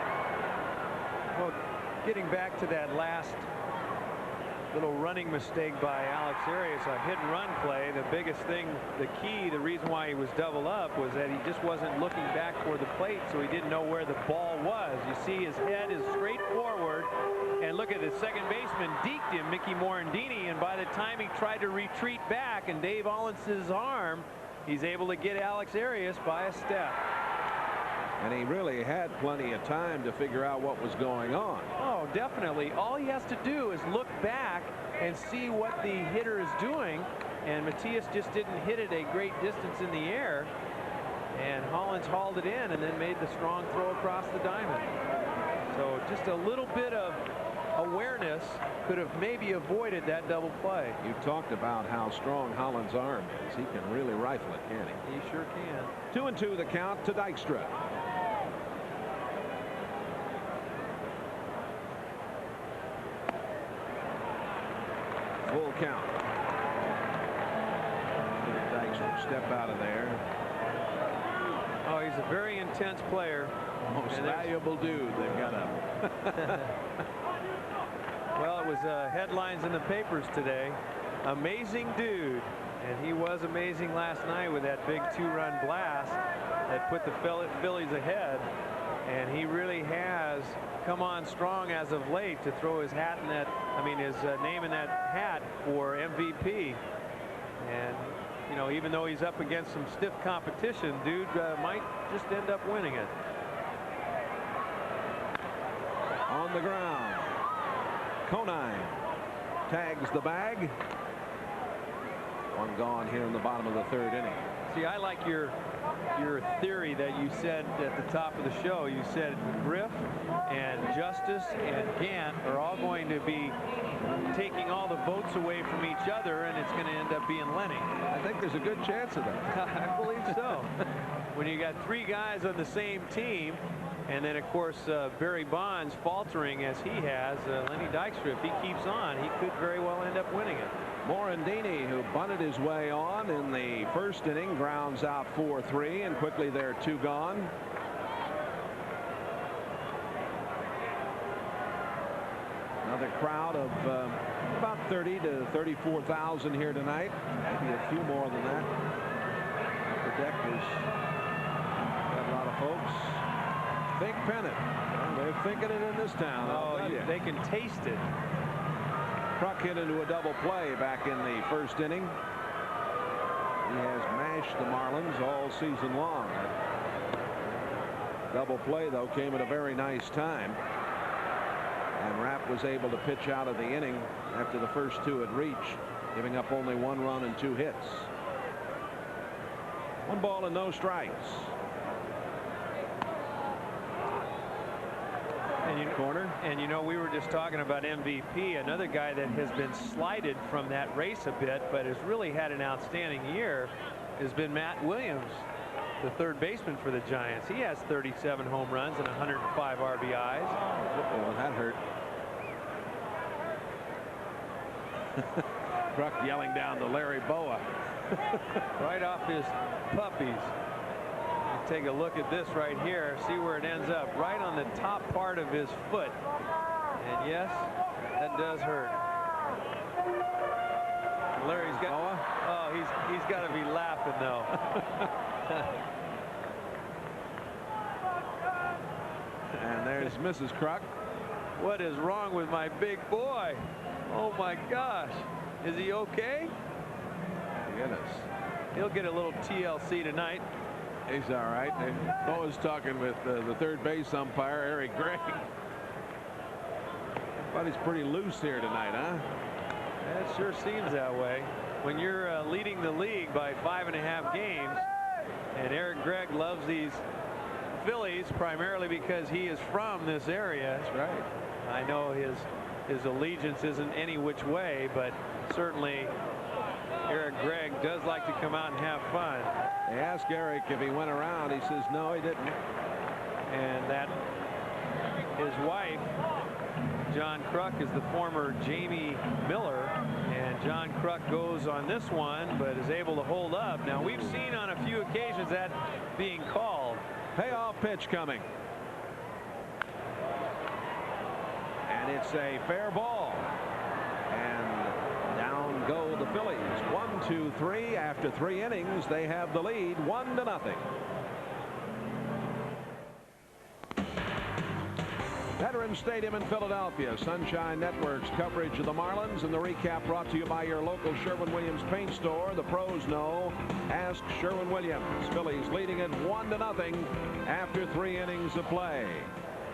S1: Well, getting back to that last little running mistake by Alex Arias, a hit and run play, the biggest thing, the key, the reason why he was double up was that he just wasn't looking back toward the plate, so he didn't know where the ball was. You see his head is straight forward, and look at the second baseman deked him, Mickey Morandini, and by the time he tried to retreat back and Dave Ollins's arm, he's able to get Alex Arias by a step.
S2: And he really had plenty of time to figure out what was going on.
S1: Oh, definitely. All he has to do is look back and see what the hitter is doing. And Matias just didn't hit it a great distance in the air. And Hollins hauled it in and then made the strong throw across the diamond. So just a little bit of awareness could have maybe avoided that double play.
S2: You talked about how strong Hollins' arm is. He can really rifle it, can't he?
S1: He sure can.
S2: 2-2 the count to Dykstra. Full count. Dykstra step out of there.
S1: Oh, he's a very intense player.
S2: Most valuable dude they've got up.
S1: Well, it was headlines in the papers today. Amazing dude. And he was amazing last night with that big 2-run blast that put the Phillies ahead. And he really has come on strong as of late to throw his hat in that, his name in that hat for MVP. And, you know, even though he's up against some stiff competition, dude might just end up winning it.
S2: On the ground. Conine tags the bag. One gone here in the bottom of the third inning.
S1: See, I like your theory that you said at the top of the show. You said Griff and Justice and Gant are all going to be taking all the votes away from each other, and it's going to end up being Lenny.
S2: I think there's a good chance of that.
S1: I believe so. When you got three guys on the same team, and then, of course, Barry Bonds faltering as he has, Lenny Dykstra, if he keeps on, he could very well end up winning it.
S2: Morandini, who bunted his way on in the first inning, grounds out 4-3, and quickly there are two gone. with a crowd of about 30 to 34,000 here tonight. Maybe a few more than that. The deck is got a lot of folks. Big pennant. Well, they're thinking it in this town.
S1: Oh, they can taste it.
S2: Kruk hit into a double play back in the first inning. He has mashed the Marlins all season long. Double play, though, came at a very nice time. And Rapp was able to pitch out of the inning after the first two had reached, giving up only 1 run and 2 hits. 1 ball and no strikes.
S1: And you know, we were just talking about MVP, another guy that has been slighted from that race a bit, but has really had an outstanding year, has been Matt Williams, the third baseman for the Giants. He has 37 home runs and 105 RBIs.
S2: Oh, that hurt. Kruk yelling down to Larry Boa.
S1: Right off his puppies. Take a look at this right here. See where it ends up. Right on the top part of his foot. And yes, that does hurt. Larry's got. Oh, he's got to be laughing though.
S2: And there's Mrs. Kruk.
S1: What is wrong with my big boy? Oh my gosh. Is he okay?
S2: Goodness.
S1: He'll get a little TLC tonight.
S2: He's all right. Bo's talking with the third base umpire, Eric Gregg. But he's pretty loose here tonight, huh?
S1: It sure seems that way. When you're leading the league by 5.5 games, and Eric Gregg loves these Phillies primarily because he is from this area.
S2: That's right.
S1: I know his allegiance isn't any which way, but certainly Eric Gregg does like to come out and have fun.
S2: They asked Eric if he went around. He says no, he didn't.
S1: And that his wife, John Kruk, is the former Jamie Miller, and John Kruk goes on this one but is able to hold up. Now we've seen on a few occasions that being called.
S2: Payoff pitch coming. And it's a fair ball. And down go the Phillies. 1-2-3 after 3 innings. They have the lead 1-0. Veterans Stadium in Philadelphia. Sunshine Network's coverage of the Marlins, and the recap brought to you by your local Sherwin-Williams paint store. The pros know. Ask Sherwin-Williams. Phillies leading it 1-0 after 3 innings of play.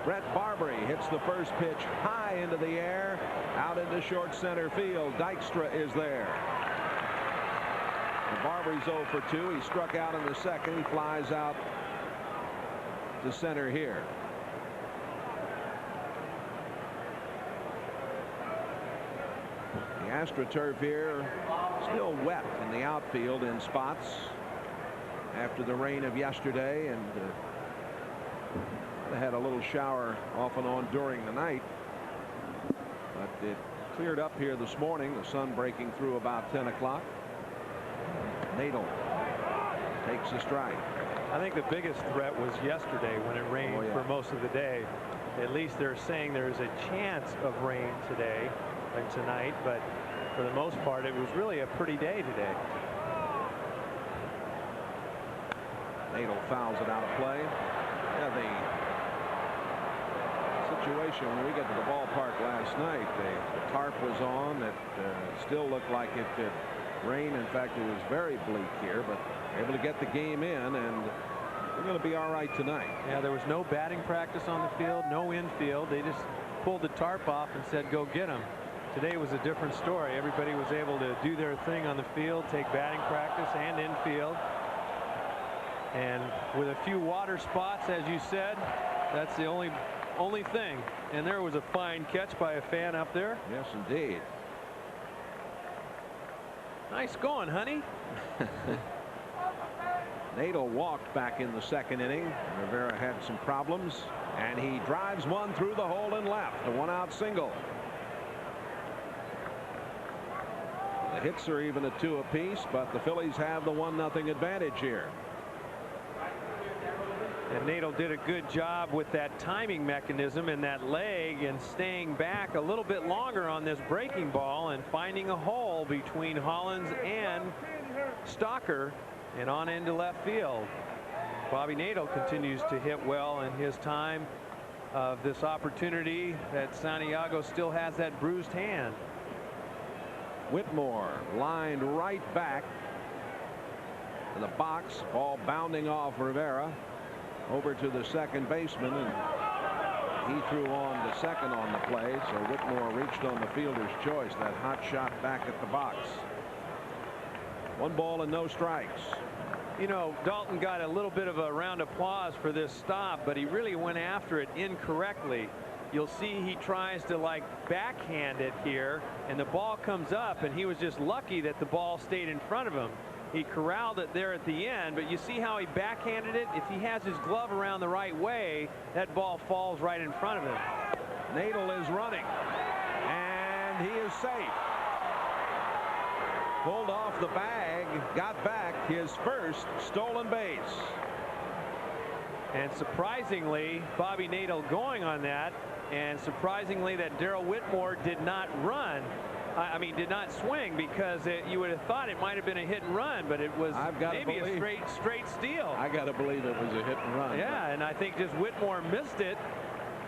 S2: Brett Barbary hits the first pitch high into the air, out into short center field. Dykstra is there. And Barbary's 0 for 2. He struck out in the second. He flies out to center here. The AstroTurf here still wet in the outfield in spots after the rain of yesterday, and they had a little shower off and on during the night, but it cleared up here this morning. The sun breaking through about 10 o'clock. Nadel takes a strike.
S1: I think the biggest threat was yesterday when it rained for most of the day. At least they're saying there's a chance of rain today and tonight, but for the most part it was really a pretty day today.
S2: Nadel fouls it out of play. Yeah, the situation when we got to the ballpark last night, the tarp was on. It still looked like it could rain. In fact, it was very bleak here, but able to get the game in, and we're going to be all right tonight.
S1: Yeah, there was no batting practice on the field, no infield. They just pulled the tarp off and said go get them. Today was a different story. Everybody was able to do their thing on the field, take batting practice and infield. And with a few water spots, as you said, that's the only thing. And there was a fine catch by a fan up there.
S2: Yes, indeed.
S1: Nice going, honey.
S2: Nadel walked back in the second inning. Rivera had some problems, and he drives one through the hole and left. A 1-out single. The hits are even at 2 apiece, but the Phillies have the 1-0 advantage here.
S1: And Nadel did a good job with that timing mechanism and that leg and staying back a little bit longer on this breaking ball and finding a hole between Hollins and Stalker and on into left field. Bobby Nadel continues to hit well in his time of this opportunity that Santiago still has that bruised hand.
S2: Whitmore lined right back to the box. Ball bounding off Rivera over to the second baseman, and he threw on to second on the play, so Whitmore reached on the fielder's choice. That hot shot back at the box. 1 ball and no strikes.
S1: You know, Dalton got a little bit of a round of applause for this stop, but he really went after it incorrectly. You'll see he tries to like backhand it here, and the ball comes up, and he was just lucky that the ball stayed in front of him. He corralled it there at the end, but you see how he backhanded it? If he has his glove around the right way, that ball falls right in front of him.
S2: Nadel is running, and he is safe. Pulled off the bag, got back his first stolen base.
S1: And surprisingly, Bobby Nadel going on that, and surprisingly that Darrell Whitmore did not run. I mean, did not swing, because you would have thought it might have been a hit and run, but it was maybe a straight steal.
S2: I got to believe it was a hit and run.
S1: Yeah, and I think just Whitmore missed it,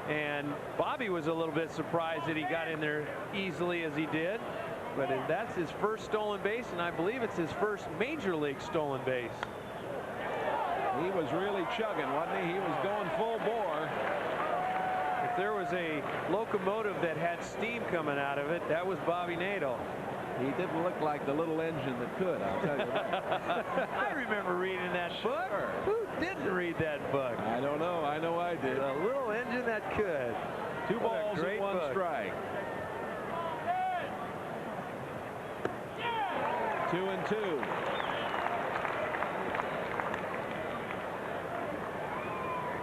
S1: and Bobby was a little bit surprised that he got in there easily as he did. But that's his first stolen base, and I believe it's his first major league stolen base.
S2: He was really chugging, wasn't he? He was going full bore.
S1: If there was a locomotive that had steam coming out of it, that was Bobby Nadel.
S2: He didn't look like the little engine that could, I'll tell you that.
S1: I remember reading that book.
S2: Sure.
S1: Who didn't read that book?
S2: I don't know. I know I did.
S1: A little engine that could.
S2: 2 balls and 1
S1: book.
S2: strike. 2-2.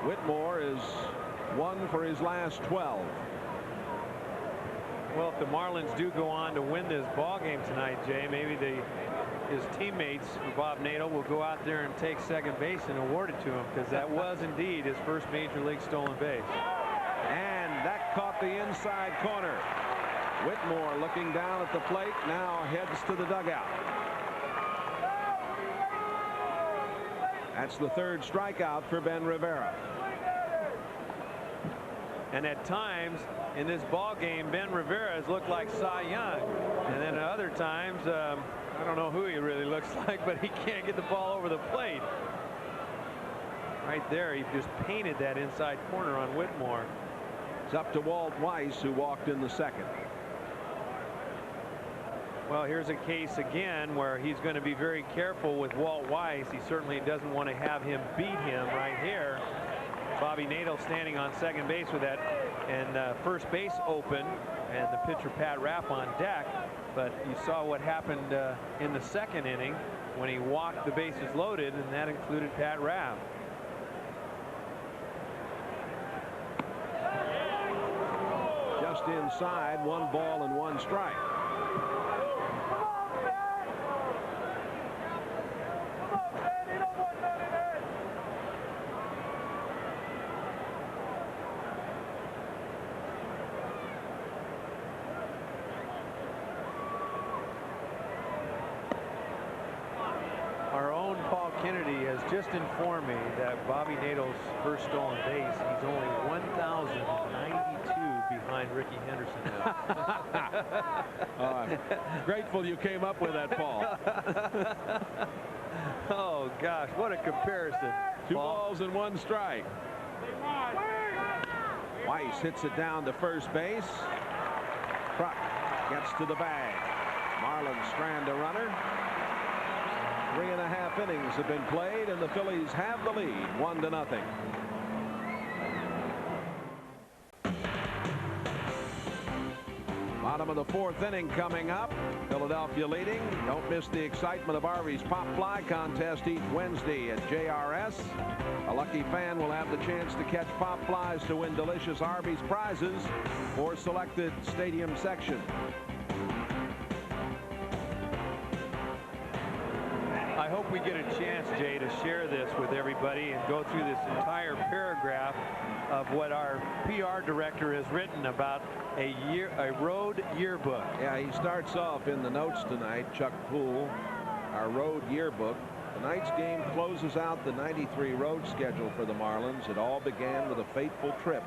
S2: Whitmore is 1 for his last 12.
S1: Well, if the Marlins do go on to win this ball game tonight, Jay, maybe his teammates, Bob Nadel, will go out there and take second base and award it to him, because that was indeed his first major league stolen base.
S2: And that caught the inside corner. Whitmore looking down at the plate, now heads to the dugout. That's the 3rd strikeout for Ben Rivera.
S1: And at times in this ball game, Ben Rivera has looked like Cy Young, and then at other times I don't know who he really looks like, but he can't get the ball over the plate. Right there, he just painted that inside corner on Whitmore.
S2: It's up to Walt Weiss, who walked in the 2nd.
S1: Well, here's a case again where he's going to be very careful with Walt Weiss. He certainly doesn't want to have him beat him right here. Bobby Nadel standing on second base with that, and first base open, and the pitcher Pat Rapp on deck. But you saw what happened in the 2nd inning when he walked the bases loaded, and that included Pat Rapp.
S2: Just inside, 1 ball and 1 strike.
S1: Just informed me that Bobby Nadel's first stolen base, he's only 1,092 behind Ricky Henderson now.
S2: I'm grateful you came up with that, Paul.
S1: Oh gosh, what a comparison.
S2: 2 balls and 1 strike. Weiss hits it down to first base. Kruk gets to the bag. Marlins strand a runner. 3.5 innings have been played, and the Phillies have the lead, 1-0. Bottom of the 4th inning coming up. Philadelphia leading. Don't miss the excitement of Arby's Pop Fly contest each Wednesday at JRS. A lucky fan will have the chance to catch pop flies to win delicious Arby's prizes for selected stadium sections.
S1: I hope we get a chance, Jay, to share this with everybody and go through this entire paragraph of what our PR director has written about a road yearbook.
S2: Yeah, he starts off in the notes tonight, Chuck Poole, our road yearbook. Tonight's game closes out the '93 road schedule for the Marlins. It all began with a fateful trip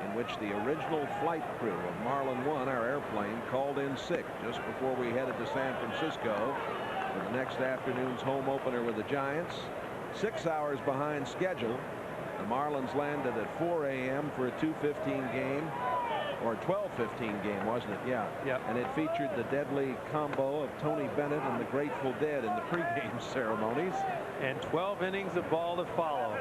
S2: in which the original flight crew of Marlin 1, our airplane, called in sick just before we headed to San Francisco for the next afternoon's home opener with the Giants. 6 hours behind schedule. The Marlins landed at 4 a.m. for a 2:15 game, or 12:15 game, wasn't it? Yeah.
S1: Yep.
S2: And it featured the deadly combo of Tony Bennett and the Grateful Dead in the pregame ceremonies.
S1: And 12 innings of ball to follow.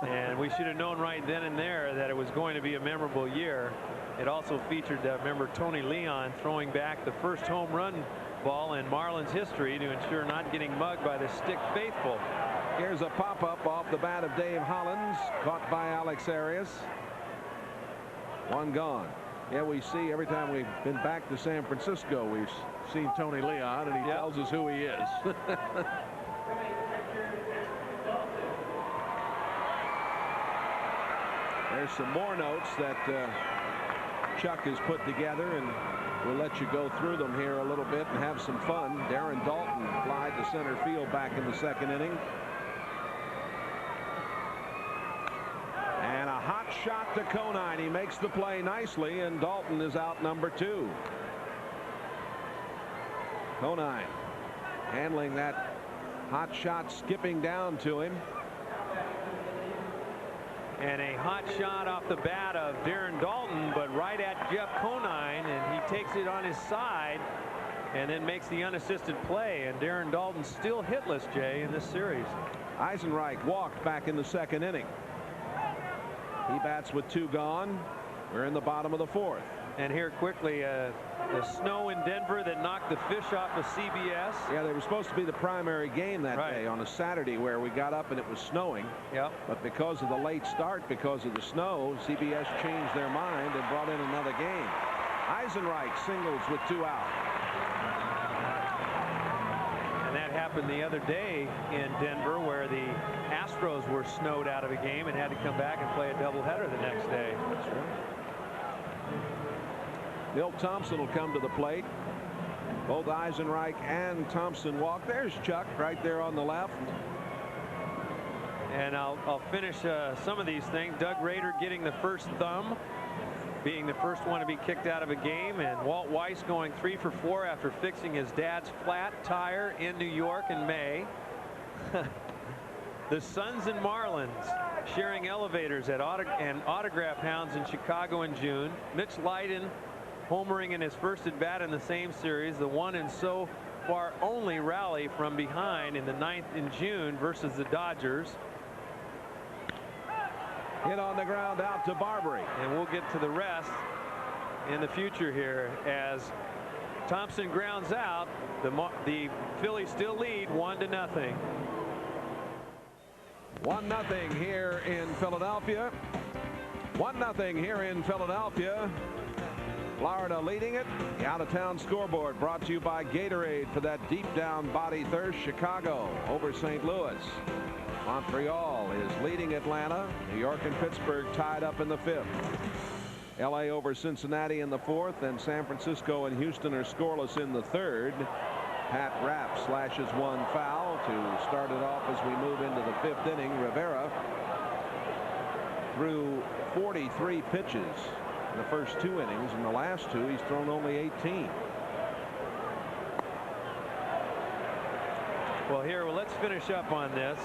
S1: And we should have known right then and there that it was going to be a memorable year. It also featured, remember, Tony Leon throwing back the first home run ball in Marlins history to ensure not getting mugged by the stick faithful.
S2: Here's a pop-up off the bat of Dave Hollins, caught by Alex Arias. One gone. Yeah, we see every time we've been back to San Francisco, we've seen Tony Leon, and he tells us who he is. There's some more notes that Chuck has put together, and we'll let you go through them here a little bit and have some fun. Darren Dalton flied to center field back in the second inning. And a hot shot to Conine. He makes the play nicely, and Dalton is out number 2. Conine handling that hot shot, skipping down to him.
S1: And a hot shot off the bat of Darren Dalton, but right at Jeff Conine, and he takes it on his side and then makes the unassisted play. And Darren Dalton still hitless, Jay, in this series.
S2: Eisenreich walked back in the second inning. He bats with 2 gone. We're in the bottom of the 4th.
S1: And here quickly, the snow in Denver that knocked the fish off of CBS.
S2: Yeah, they were supposed to be the primary game that day on a Saturday, where we got up and it was snowing.
S1: Yep.
S2: But because of the late start, because of the snow, CBS changed their mind and brought in another game. Eisenreich singles with 2 out.
S1: And that happened the other day in Denver, where the Astros were snowed out of a game and had to come back and play a doubleheader the next day.
S2: That's right. Bill Thompson will come to the plate. Both Eisenreich and Thompson walk. There's Chuck right there on the left.
S1: And I'll finish some of these things. Doug Rader getting the first thumb, being the first one to be kicked out of a game, and Walt Weiss going 3 for 4 after fixing his dad's flat tire in New York in May. The Suns and Marlins sharing elevators at and autograph hounds in Chicago in June. Mitch Leiden homering in his first at bat in the same series, the one and so far only rally from behind in the 9th in June versus the Dodgers.
S2: Hit on the ground out to Barbary.
S1: And we'll get to the rest in the future here as Thompson grounds out. The Phillies still lead 1-0.
S2: 1-0 here in Philadelphia. 1-0 here in Philadelphia. Florida leading it. The out-of-town scoreboard brought to you by Gatorade for that deep down body thirst. Chicago over St. Louis. Montreal is leading Atlanta. New York and Pittsburgh tied up in the 5th. LA over Cincinnati in the 4th, and San Francisco and Houston are scoreless in the 3rd. Pat Rapp slashes 1 foul to start it off as we move into the 5th inning. Rivera threw 43 pitches in the first 2 innings. In the last 2, he's thrown only 18.
S1: Well, here, let's finish up on this.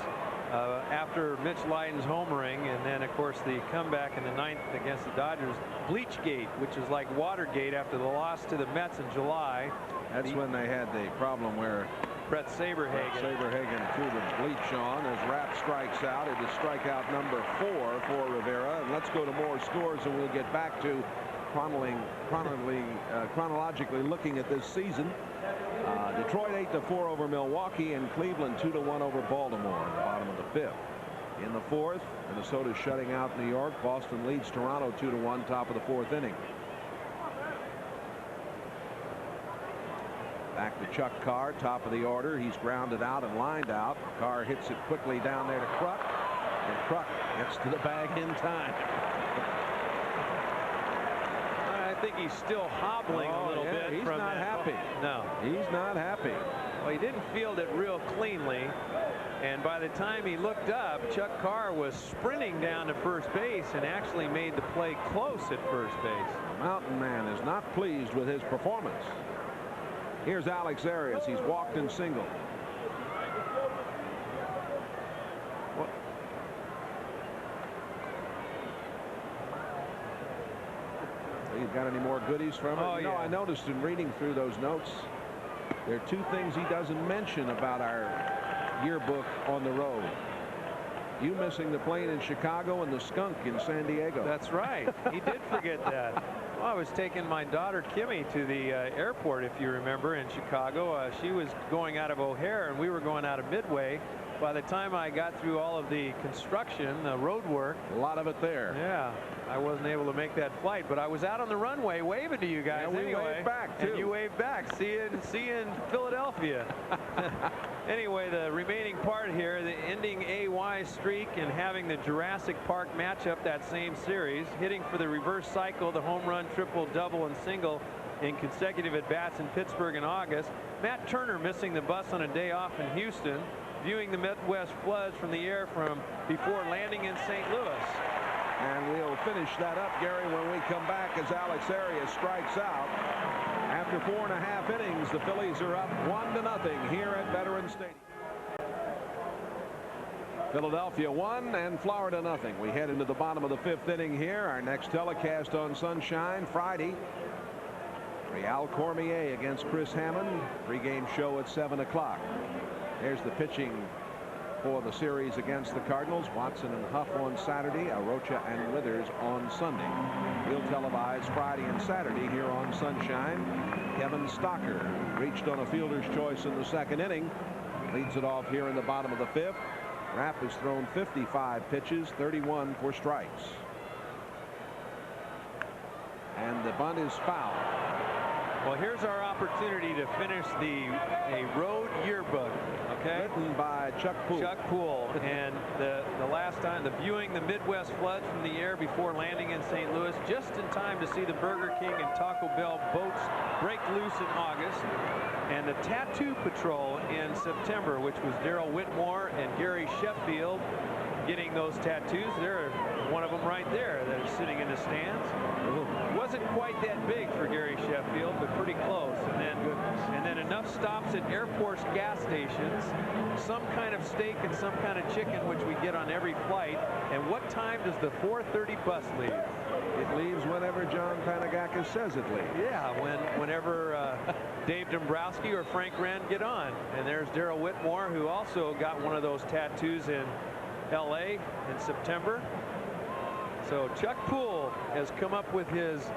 S1: After Mitch Leiden's homering, and then of course the comeback in the 9th against the Dodgers. Bleachgate, which is like Watergate after the loss to the Mets in July.
S2: That's when they had the problem where
S1: Brett Saberhagen
S2: threw the bleach on as Rapp strikes out. It is strikeout number 4 for Rivera. And let's go to more scores, and we'll get back to chronologically looking at this season. Detroit 8-4 over Milwaukee, and Cleveland 2-1 over Baltimore in the bottom of the 5th. In the 4th, Minnesota shutting out New York. Boston leads Toronto 2-1, top of the 4th inning. Back to Chuck Carr, top of the order. He's grounded out and lined out. Carr hits it quickly down there to Kruk, and Kruk gets to the bag in time.
S1: I think he's still hobbling a little bit.
S2: He's
S1: from
S2: not
S1: that.
S2: happy.
S1: No,
S2: he's not happy.
S1: Well, he didn't field it real cleanly, and by the time he looked up, Chuck Carr was sprinting down to first base and actually made the play close at first base.
S2: The Mountain Man is not pleased with his performance. Here's Alex Arias. He's walked and singled. You got any more goodies from it?
S1: Oh, yeah.
S2: I noticed in reading through those notes, there are two things he doesn't mention about our yearbook on the road. You missing the plane in Chicago and the skunk in San Diego.
S1: That's right. He did forget that. Well, I was taking my daughter Kimmy to the airport, if you remember, in Chicago. She was going out of O'Hare and we were going out of Midway. By the time I got through all of the construction, the road work,
S2: a lot of it there.
S1: Yeah, I wasn't able to make that flight, but I was out on the runway waving to you guys.
S2: And we
S1: anyway,
S2: waved back too.
S1: And you waved back. See you in Philadelphia. Anyway, the remaining part here, the ending AY streak and having the Jurassic Park matchup that same series, hitting for the reverse cycle, the home run, triple, double, and single in consecutive at-bats in Pittsburgh in August. Matt Turner missing the bus on a day off in Houston, viewing the Midwest floods from the air from before landing in St. Louis.
S2: And we'll finish that up, Gary, when we come back as Alex Arias strikes out. After 4.5 innings, the Phillies are up 1-0 here at Veterans Stadium. Philadelphia 1 and Florida 0. We head into the bottom of the 5th inning here. Our next telecast on Sunshine Friday. Real Cormier against Chris Hammond. Pre-game show at 7 o'clock. There's the pitching for the series against the Cardinals. Watson and Huff on Saturday. Arocha and Withers on Sunday. We'll televise Friday and Saturday here on Sunshine. Kevin Stocker reached on a fielder's choice in the 2nd inning. Leads it off here in the bottom of the 5th. Rapp has thrown 55 pitches, 31 for strikes. And the bunt is foul.
S1: Well, here's our opportunity to finish a road yearbook. Okay.
S2: Written by Chuck Poole.
S1: Chuck Poole. And the last time, viewing the Midwest floods from the air before landing in St. Louis, just in time to see the Burger King and Taco Bell boats break loose in August. And the Tattoo Patrol in September, which was Darrell Whitmore and Gary Sheffield getting those tattoos. There's one of them right there that is sitting in the stands. Wasn't quite that big for Gary Sheffield, but pretty close. And then enough stops at airports, gas stations, some kind of steak and some kind of chicken, which we get on every flight. And what time does the 4:30 bus leave?
S2: It leaves whenever John Panagakis says it leaves.
S1: Yeah, whenever Dave Dombrowski or Frank Wren get on. And there's Darrell Whitmore, who also got one of those tattoos in LA in September. So Chuck Poole has come up with his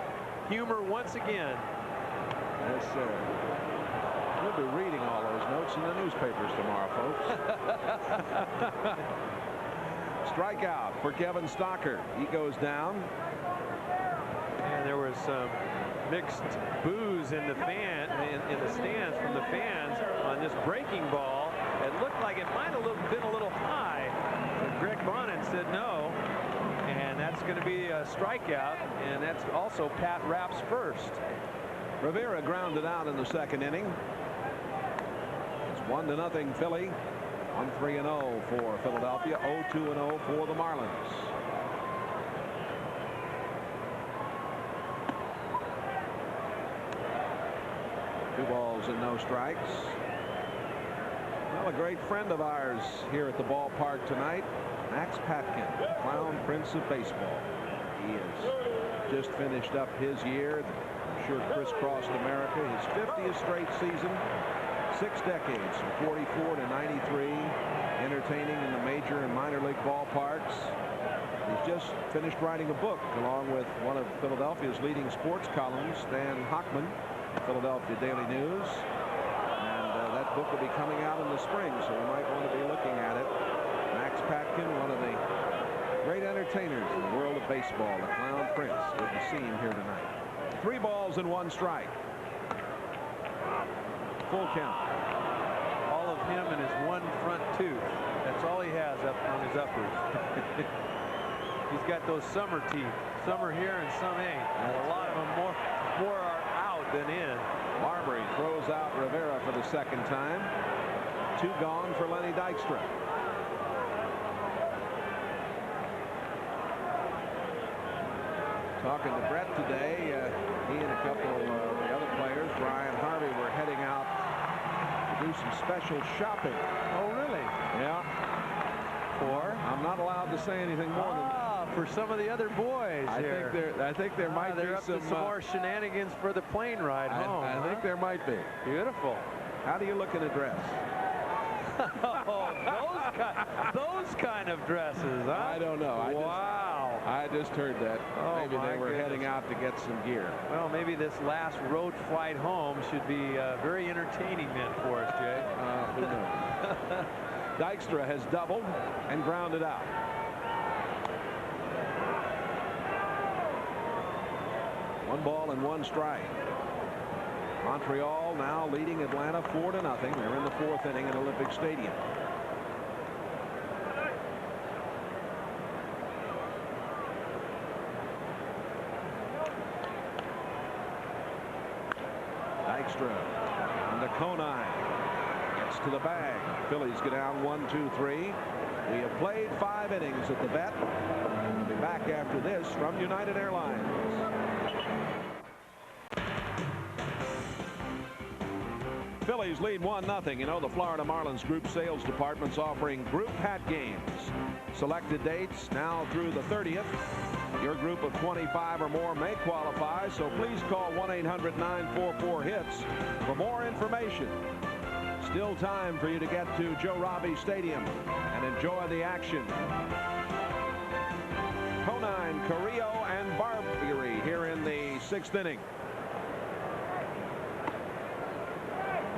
S1: humor once again.
S2: Yes, sir. We'll be reading all those notes in the newspapers tomorrow, folks. Strikeout for Kevin Stocker. He goes down.
S1: And there was some mixed boos in the stands from the fans on this breaking ball. It looked like it might have been a little high. But Greg Bonin said no. And that's going to be a strikeout. And that's also Pat Rapp's first.
S2: Rivera grounded out in the 2nd inning. It's 1-0 Philly. 1-3-0 for Philadelphia. 0-2-0 for the Marlins. Two balls and no strikes. Well, a great friend of ours here at the ballpark tonight, Max Patkin, Clown Prince of Baseball. He has just finished up his year. I'm sure crisscrossed America. His 50th straight season. 6 decades from 44 to 93. Entertaining in the major and minor league ballparks. He's just finished writing a book along with one of Philadelphia's leading sports columns, Stan Hochman, Philadelphia Daily News. And that book will be coming out in the spring, so we might want to be looking at it. Max Patkin, one of the great entertainers in the world of baseball, the Clown Prince. Good to see him here tonight. 3 balls and 1 strike. full count.
S1: All of him and his one front tooth. That's all he has up on his uppers. He's got those summer teeth. Some are here and some ain't. And a lot of them more are out than in.
S2: Marbury throws out Rivera for the second time. 2 gone for Lenny Dykstra. Talking to Brett today, he and a couple of the other players, Ryan Harvey, were heading out to do some special shopping.
S1: Oh, really?
S2: Yeah.
S1: For?
S2: I'm not allowed to say anything more than
S1: for some of the other boys here.
S2: I think there might be
S1: up to some more shenanigans for the plane ride home.
S2: I think there might be.
S1: Beautiful.
S2: How do you look in a dress?
S1: Oh, those kind of dresses, huh?
S2: I don't know. I just heard that.
S1: Oh,
S2: maybe they were heading out to get some gear.
S1: Well, maybe this last road flight home should be very entertaining then for us, Jay.
S2: Who knows? Dykstra has doubled and grounded out. One ball and 1 strike. Montreal now leading Atlanta 4-0. They're in the 4th inning at Olympic Stadium. Dykstra on the Conine. Gets to the bag. Phillies go down 1-2-3. We have played 5 innings at the vet. We'll be back after this from United Airlines. Phillies lead 1-0. You know, the Florida Marlins group sales department's offering group hat games. Selected dates now through the 30th. Your group of 25 or more may qualify, so please call 1-800-944-HITS for more information. Still time for you to get to Joe Robbie Stadium and enjoy the action. Conine, Carrillo, and Barberie here in the 6th inning.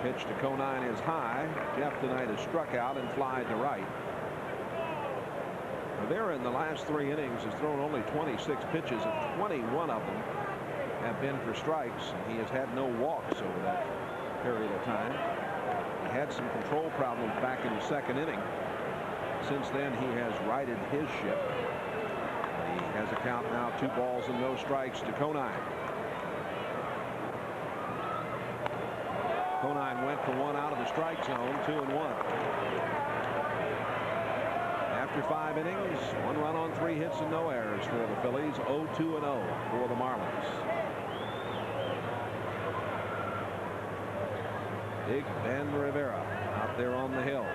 S2: Pitch to Conine is high. Jeff tonight has struck out and flied to right. Rivera in the last 3 innings has thrown only 26 pitches, and 21 of them have been for strikes. He has had no walks over that period of time. He had some control problems back in the 2nd inning. Since then, he has righted his ship. He has a count now, 2 balls and no strikes to Conine. Conine went for 1 out of the strike zone, 2-1. After 5 innings, 1 run on 3 hits and no errors for the Phillies. 0-2-0 for the Marlins. Big Ben Rivera out there on the hill.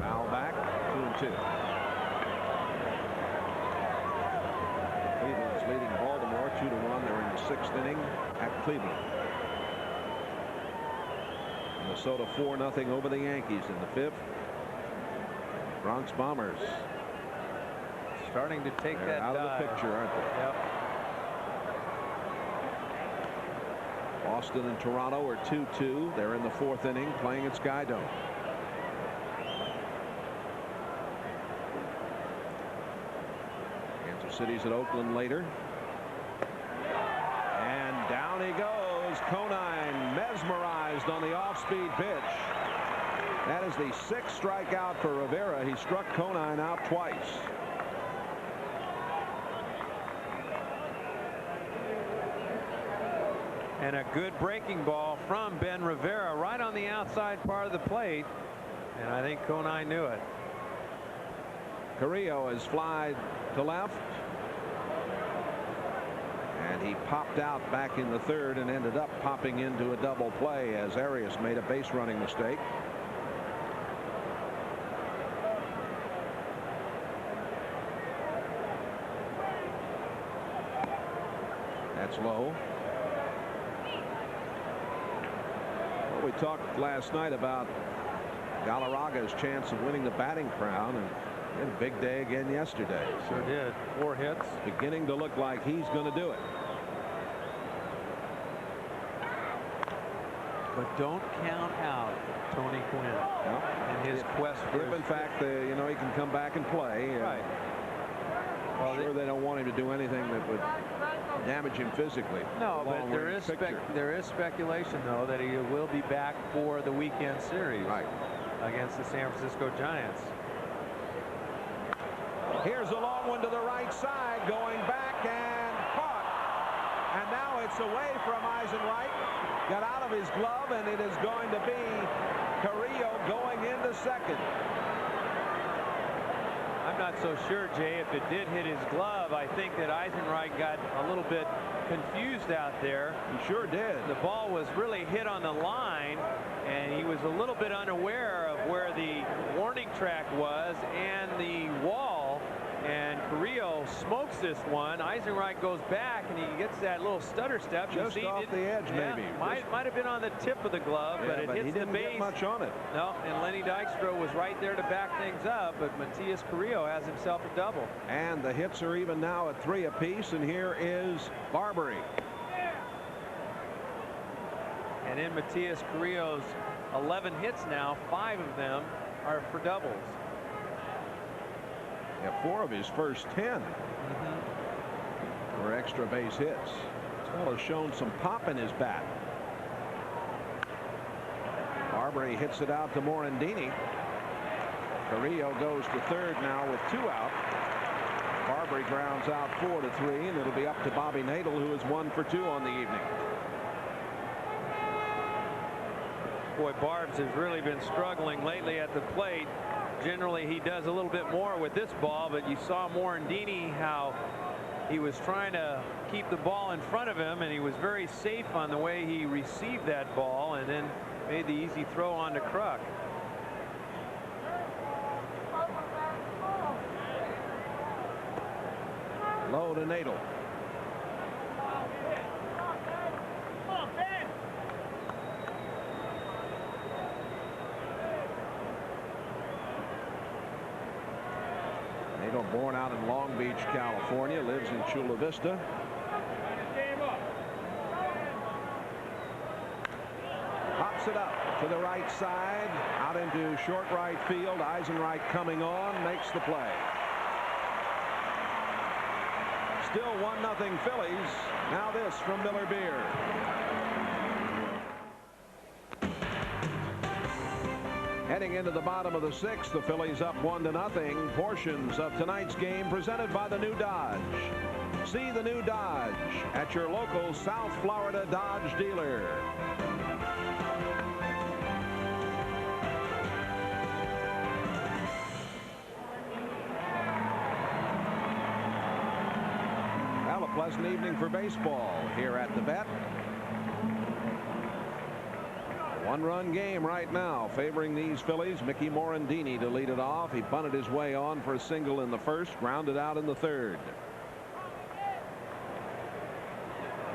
S2: Foul back, 2-2. Cleveland's leading Baltimore 2-1. They're in the 6th inning at Cleveland. Minnesota 4-0 over the Yankees in the 5th. Bronx Bombers
S1: starting to take that
S2: out
S1: dive.
S2: of the picture, aren't they?
S1: Yep.
S2: Boston and Toronto are 2-2. They're in the 4th inning playing at Sky Dome. Kansas City's at Oakland later. And down he goes. Conine mesmerized on the off-speed pitch. That is the 6th strikeout for Rivera. He struck Conine out twice.
S1: And a good breaking ball from Ben Rivera right on the outside part of the plate. And I think Conine knew it.
S2: Carrillo has flied to left. And he popped out back in the 3rd and ended up popping into a double play as Arias made a base running mistake. That's low. Well, we talked last night about Galarraga's chance of winning the batting crown, and he had a big day again yesterday.
S1: Sure did. 4 hits.
S2: Beginning to look like he's going to do it.
S1: But don't count out Tony Gwynn and his quest for
S2: if in fact you know, he can come back and play.
S1: Right.
S2: Well, sure, they don't want him to do anything that would damage him physically.
S1: No, but there is speculation, though, that he will be back for the weekend series against the San Francisco Giants.
S2: Here's a long one to the right side, going back and caught. And now it's away from Eisenreich. Got out of his glove, and it is going to be Carrillo going into second.
S1: I'm not so sure, Jay, if it did hit his glove. I think that Eisenreich got a little bit confused out there.
S2: He sure did.
S1: The ball was really hit on the line, and he was a little bit unaware of where the warning track was and the wall, and Carrillo smokes this one. Eisenreich goes back, and he gets that little stutter step.
S2: Just off the edge, maybe.
S1: Might have been on the tip of the glove, but it hits
S2: he didn't
S1: the base.
S2: Get much on it.
S1: No, and Lenny Dykstra was right there to back things up, but Matias Carrillo has himself a double.
S2: And the hits are even now at 3 apiece, and here is Barbary.
S1: And in Matias Carrillo's 11 hits now, 5 of them are for doubles.
S2: Yeah, 4 of his first 10 were extra base hits. This fellow's shown some pop in his bat. Barbary hits it out to Morandini. Carrillo goes to third now with 2 out. Barbary grounds out 4-3, and it'll be up to Bobby Nadel, who is 1 for 2 on the evening.
S1: Boy, Barbs has really been struggling lately at the plate. Generally, he does a little bit more with this ball, but you saw Morandini how he was trying to keep the ball in front of him, and he was very safe on the way he received that ball and then made the easy throw on to Kruk.
S2: Low to Nadel. Nadel, born out in Long Beach, California, lives in Chula Vista. Pops it up to the right side, out into short right field. Eisenreich coming on, makes the play. Still 1-0 Phillies. Now this from Miller Beer. Heading into the bottom of the 6th, the Phillies up 1-0. Portions of tonight's game presented by the new Dodge. See the new Dodge at your local South Florida Dodge dealer. Well, a pleasant evening for baseball here at the Vet. One-run game right now favoring these Phillies. Mickey Morandini to lead it off. He bunted his way on for a single in the first, grounded out in the third.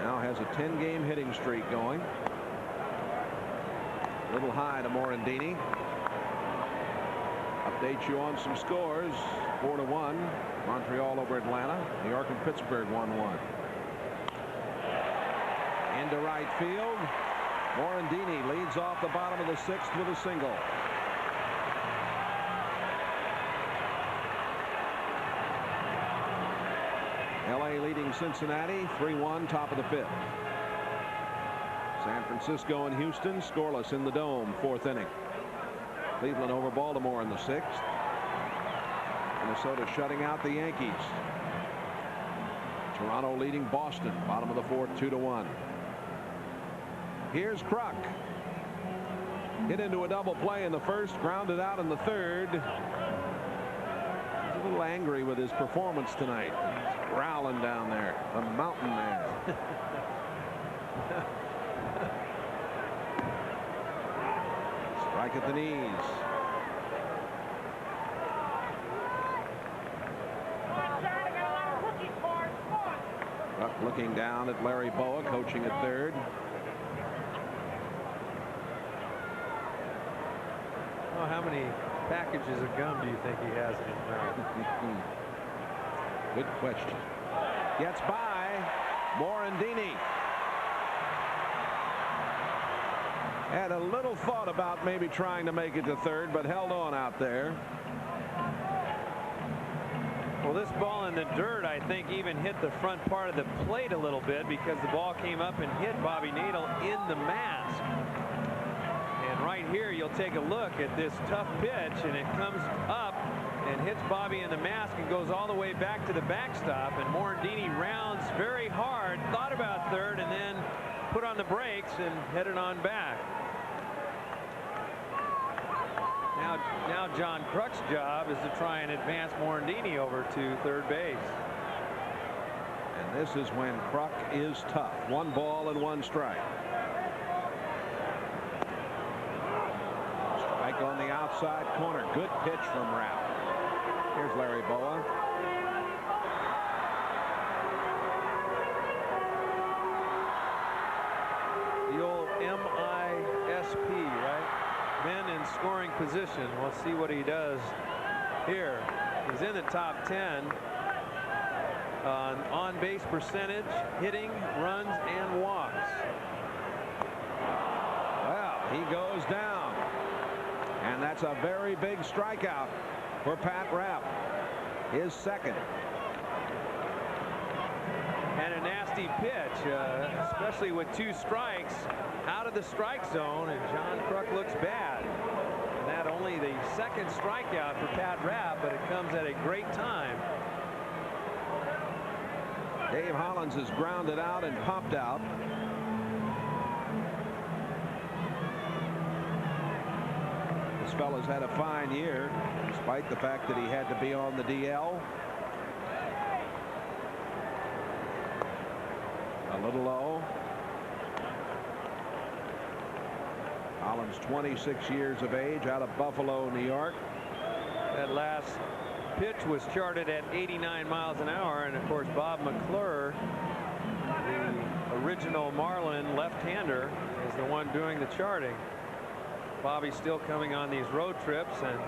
S2: Now has a 10-game hitting streak going. A little high to Morandini. Update you on some scores. 4-1. Montreal over Atlanta. New York and Pittsburgh 1-1. Into right field. Morandini leads off the bottom of the 6th with a single. LA leading Cincinnati 3-1, top of the 5th. San Francisco and Houston scoreless in the Dome, 4th inning. Cleveland over Baltimore in the 6th. Minnesota shutting out the Yankees. Toronto leading Boston, bottom of the 4th, 2-1. Here's Kruk. Hit into a double play in the first, grounded out in the third. He's a little angry with his performance tonight. He's growling down there, a mountain man. Strike at the knees. Kruk looking down at Larry Boa, coaching at third.
S1: Oh, how many packages of gum do you think he has in his mouth?
S2: Good question. Gets by Morandini. Had a little thought about maybe trying to make it to third, but held on out there.
S1: Well, this ball in the dirt, I think, even hit the front part of the plate a little bit because the ball came up and hit Bobby Nadel in the mask. And right here, you'll take a look at this tough pitch, and it comes up and hits Bobby in the mask and goes all the way back to the backstop. And Morandini rounds very hard, thought about third, and then put on the brakes and headed on back. Now John Kruk's job is to try and advance Morandini over to third base.
S2: And this is when Kruk is tough. 1 ball and 1 strike. Strike on the outside corner. Good pitch from Rapp. Here's Larry Boa.
S1: The old MISP, right? Men in scoring position. We'll see what he does here. He's in the top 10 on base percentage, hitting, runs, and walks.
S2: Well, he goes down. And that's a very big strikeout for Pat Rapp. His second.
S1: And a nasty pitch, especially with 2 strikes out of the strike zone, and John Kruk looks bad. And that only the second strikeout for Pat Rapp, but it comes at a great time.
S2: Dave Hollins is grounded out and popped out. This fella's had a fine year, despite the fact that he had to be on the DL. A little low. Hollins, 26 years of age, out of Buffalo, New York.
S1: That last pitch was charted at 89 miles an hour, and of course Bob McClure, the original Marlin left-hander, is the one doing the charting. Bobby's still coming on these road trips and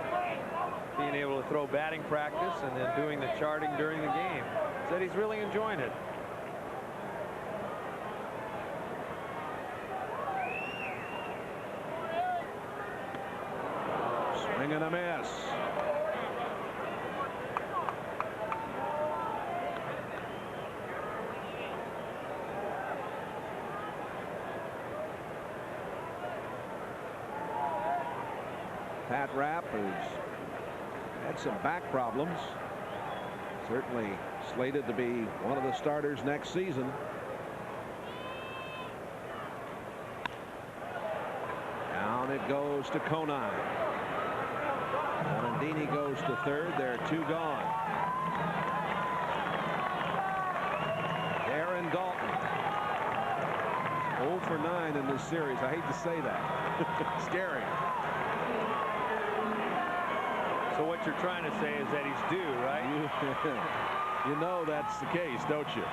S1: being able to throw batting practice and then doing the charting during the game. Said he's really enjoying it.
S2: Swing and a miss. Pat Rapp has had some back problems. Certainly slated to be one of the starters next season. Down it goes to Conine. Morandini goes to third. There are 2 gone. Darren Dalton. 0 for 9 in this series. I hate to say that. Scary.
S1: So what you're trying to say is that he's due, right?
S2: You know that's the case, don't you?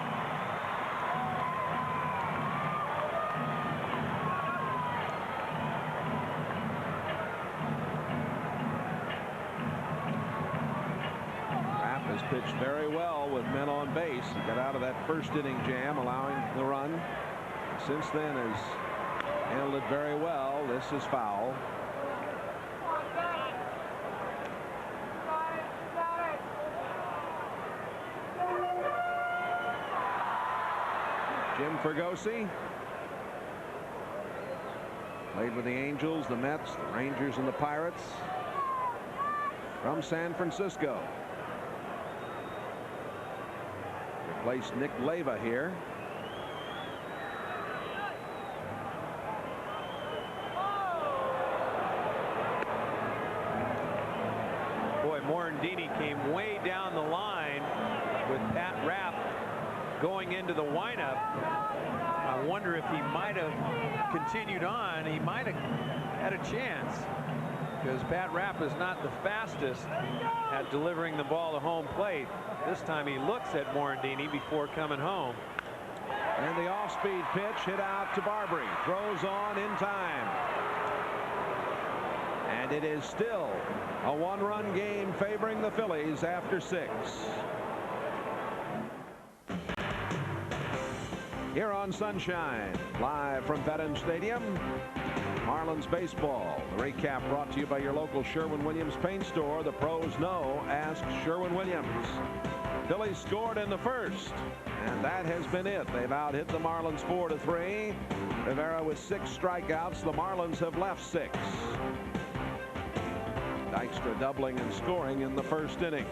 S2: Rapp has pitched very well with men on base. He got out of that first inning jam, allowing the run. Since then has handled it very well. This is foul. Jim Fergosi played with the Angels, the Mets, the Rangers, and the Pirates. From San Francisco. Replaced Nick Leyva here.
S1: Boy, Morandini came way down the line with Pat Rapp going into the windup. I wonder if he might have continued on. He might have had a chance, because Pat Rapp is not the fastest at delivering the ball to home plate. This time he looks at Morandini before coming home.
S2: And the off-speed pitch hit out to Barbary. Throws on in time. And it is still a 1-run game favoring the Phillies after 6. Here on Sunshine, live from Veterans Stadium, Marlins baseball. The recap brought to you by your local Sherwin-Williams paint store. The pros know. Ask Sherwin-Williams. Phillies scored in the first, and that has been it. They've out-hit the Marlins 4-3. Rivera with 6 strikeouts. The Marlins have left 6. Dykstra doubling and scoring in the first inning.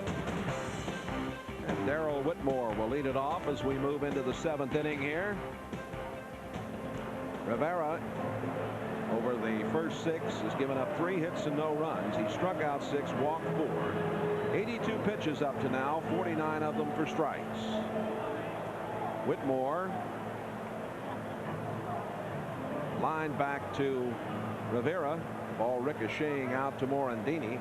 S2: And Darrell Whitmore will lead it off as we move into the 7th inning here. Rivera, over the first 6, has given up 3 hits and no runs. He struck out 6, walked 4. 82 pitches up to now, 49 of them for strikes. Whitmore lined back to Rivera. Ball ricocheting out to Morandini.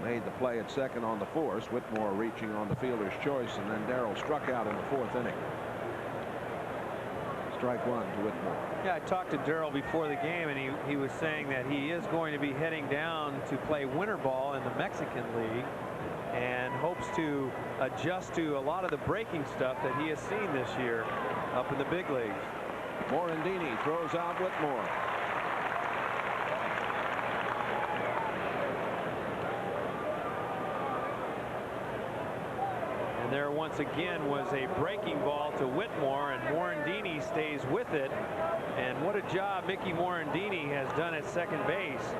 S2: Made the play at second on the force. Whitmore reaching on the fielder's choice, and then Darrell struck out in the 4th inning. Strike 1 to Whitmore.
S1: Yeah, I talked to Darrell before the game, and he was saying that he is going to be heading down to play winter ball in the Mexican League and hopes to adjust to a lot of the breaking stuff that he has seen this year up in the big leagues.
S2: Morandini throws out Whitmore.
S1: And there once again was a breaking ball to Whitmore, and Morandini stays with it. And what a job Mickey Morandini has done at second base.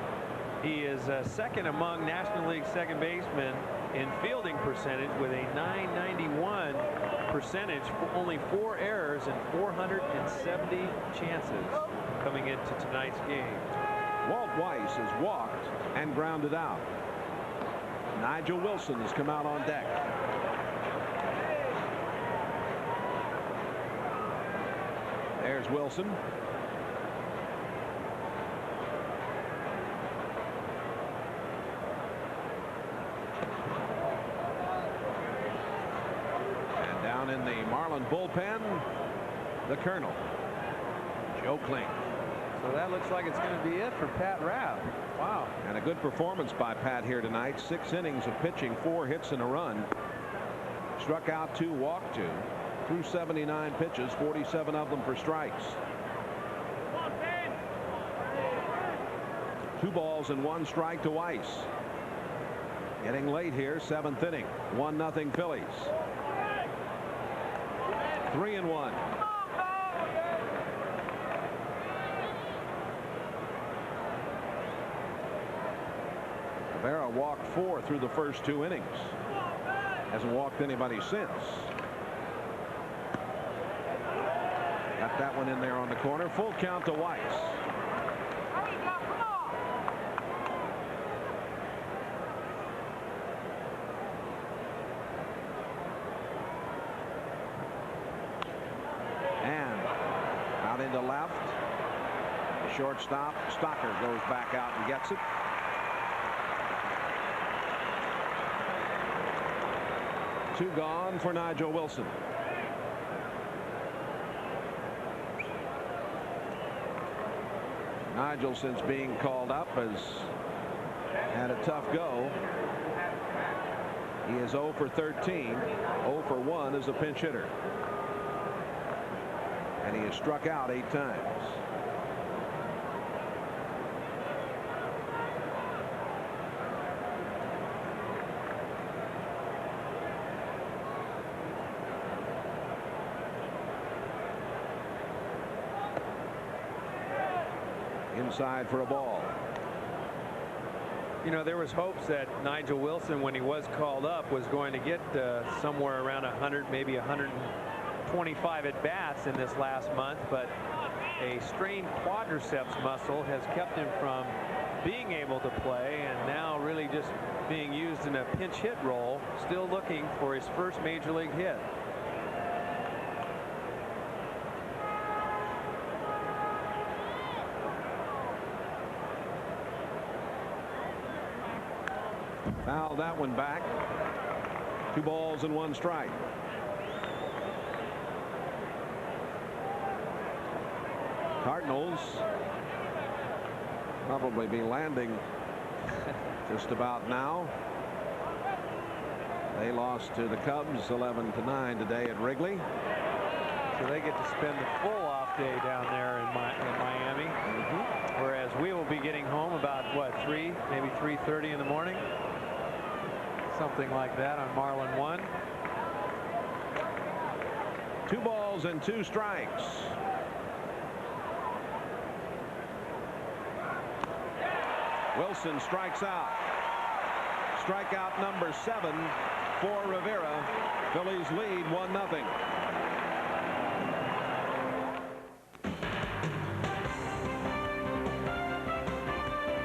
S1: He is second among National League second basemen in fielding percentage with a .991 percentage, only 4 errors and 470 chances coming into tonight's game.
S2: Walt Weiss has walked and grounded out. Nigel Wilson has come out on deck. There's Wilson. And down in the Marlin bullpen, the Colonel, Joe Kling.
S1: So that looks like it's going to be it for Pat Rabb. Wow.
S2: And a good performance by Pat here tonight. 6 innings of pitching, 4 hits and a run. Struck out 2, walked 2. Through 79 pitches, 47 of them for strikes. 2 balls and 1 strike to Weiss. Getting late here, 7th inning. 1-0 Phillies. 3-1. Rivera walked 4 through the first 2 innings. Hasn't walked anybody since. Got that one in there on the corner. Full count to Weiss. And out into left. The shortstop Stocker goes back out and gets it. Two gone for Nigel Wilson. Nigel, since being called up, has had a tough go. He is 0 for 13. 0 for 1 as a pinch hitter. And he has struck out 8 times. Inside for a ball.
S1: You know, there was hopes that Nigel Wilson, when he was called up, was going to get somewhere around 100, maybe 125 at bats in this last month, but a strained quadriceps muscle has kept him from being able to play, and now really just being used in a pinch hit role, still looking for his first major league hit.
S2: Foul that one back. 2 balls and 1 strike. Cardinals probably be landing just about now. They lost to the Cubs 11-9 today at Wrigley.
S1: So they get to spend the full off day down there in Miami. Whereas we will be getting home about, what, 3, maybe 3:30 in the morning. something like that on Marlin 1.
S2: 2 balls and 2 strikes. Wilson strikes out. Strikeout number 7 for Rivera. Phillies lead 1-0.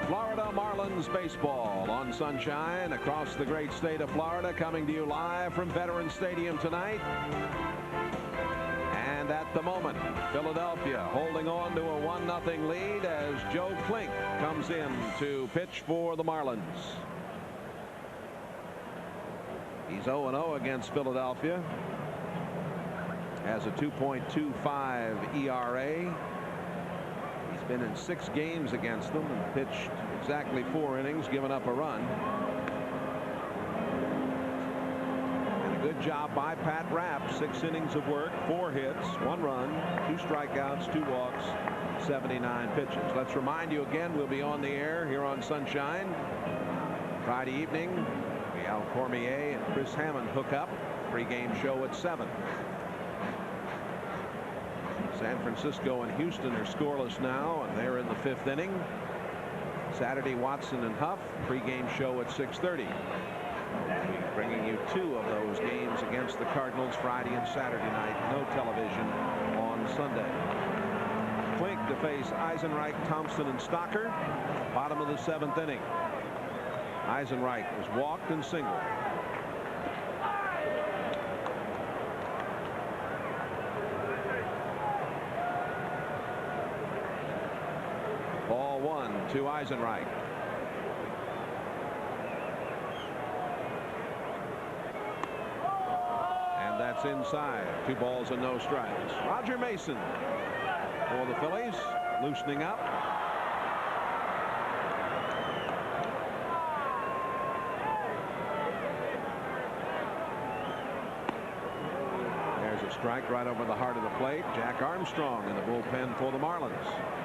S2: Florida Marlins baseball on Sunshine across the great state of Florida, coming to you live from Veterans Stadium tonight. And at the moment, Philadelphia holding on to a 1-0 lead as Joe Klink comes in to pitch for the Marlins. He's 0-0 against Philadelphia. Has a 2.25 ERA. He's been in 6 games against them and pitched exactly 4 innings, given up a run. And a good job by Pat Rapp. 6 innings of work, 4 hits, 1 run, 2 strikeouts, 2 walks, 79 pitches. Let's remind you again, we'll be on the air here on Sunshine Friday evening. Al Cormier and Chris Hammond hook up. Pre-game show at 7. San Francisco and Houston are scoreless now, and they're in the 5th inning. Saturday, Watson and Huff. Pre-game show at 6:30. Bringing you 2 of those games against the Cardinals Friday and Saturday night. No television on Sunday. Klink to face Eisenreich, Thompson, and Stocker. Bottom of the 7th inning. Eisenreich was walked and singled. Ball 1 to Eisenreich. And that's inside. 2 balls and no strikes. Roger Mason for the Phillies, loosening up. Strike right over the heart of the plate. Jack Armstrong in the bullpen for the Marlins.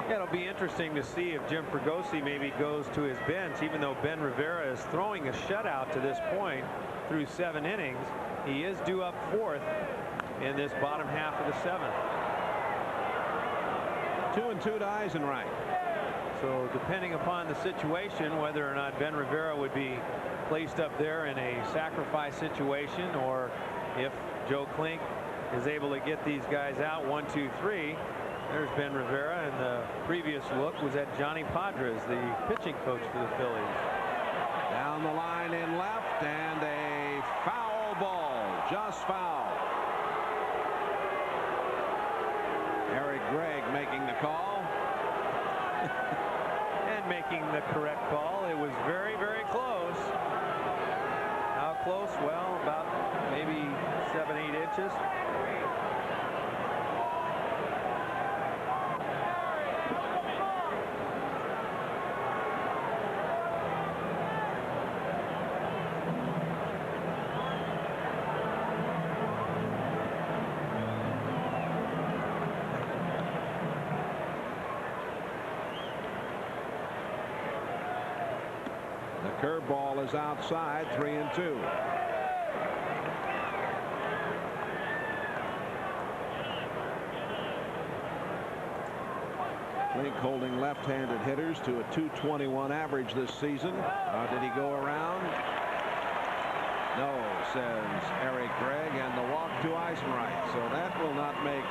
S1: Yeah, it'll be interesting to see if Jim Fregosi maybe goes to his bench, even though Ben Rivera is throwing a shutout to this point through 7 innings. He is due up 4th in this bottom half of the 7th.
S2: 2-2 to Eisenreich.
S1: So depending upon the situation, whether or not Ben Rivera would be placed up there in a sacrifice situation, or if Joe Klink is able to get these guys out 1, 2, 3. There's Ben Rivera, and the previous look was at Johnny Padres, the pitching coach for the Phillies.
S2: Down the line in left, and a foul ball, just foul. Eric Gregg making the call.
S1: And making the correct call. It was very, very close. How close? Well, about maybe 7, 8 inches.
S2: The curveball is outside, 3-2. Klink holding left-handed hitters to a .221 average this season. Did he go around? No, says Eric Gregg, and the walk to Eisenreich. So that will not make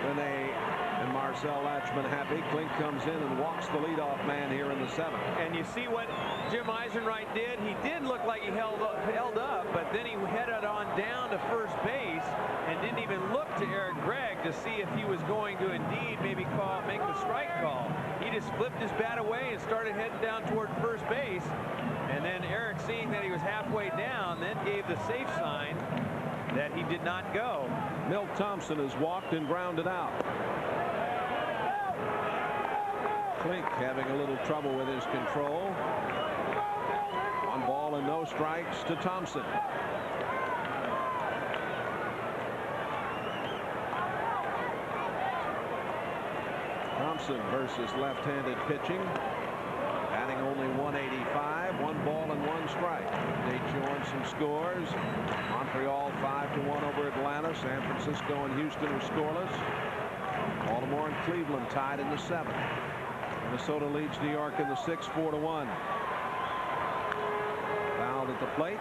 S2: Rene and Marcel Latchman happy. Klink comes in and walks the leadoff man here in the 7th.
S1: And you see what Jim Eisenreich did. He did look like he held up, but then he headed on down to first base and didn't even look to Eric Gregg to see if he was going to indeed maybe make the strike call. He just flipped his bat away and started heading down toward first base. And then Eric, seeing that he was halfway down, then gave the safe sign that he did not go.
S2: Milt Thompson has walked and grounded out. Klink having a little trouble with his control. 1 ball and no strikes to Thompson. Thompson versus left-handed pitching. Batting only .185, 1 strike. Nate Jorgensen scores. Montreal 5-1 over Atlanta. San Francisco and Houston are scoreless. Baltimore and Cleveland tied in the 7th. Minnesota leads New York in the 6th 4-1. Fouled at the plate.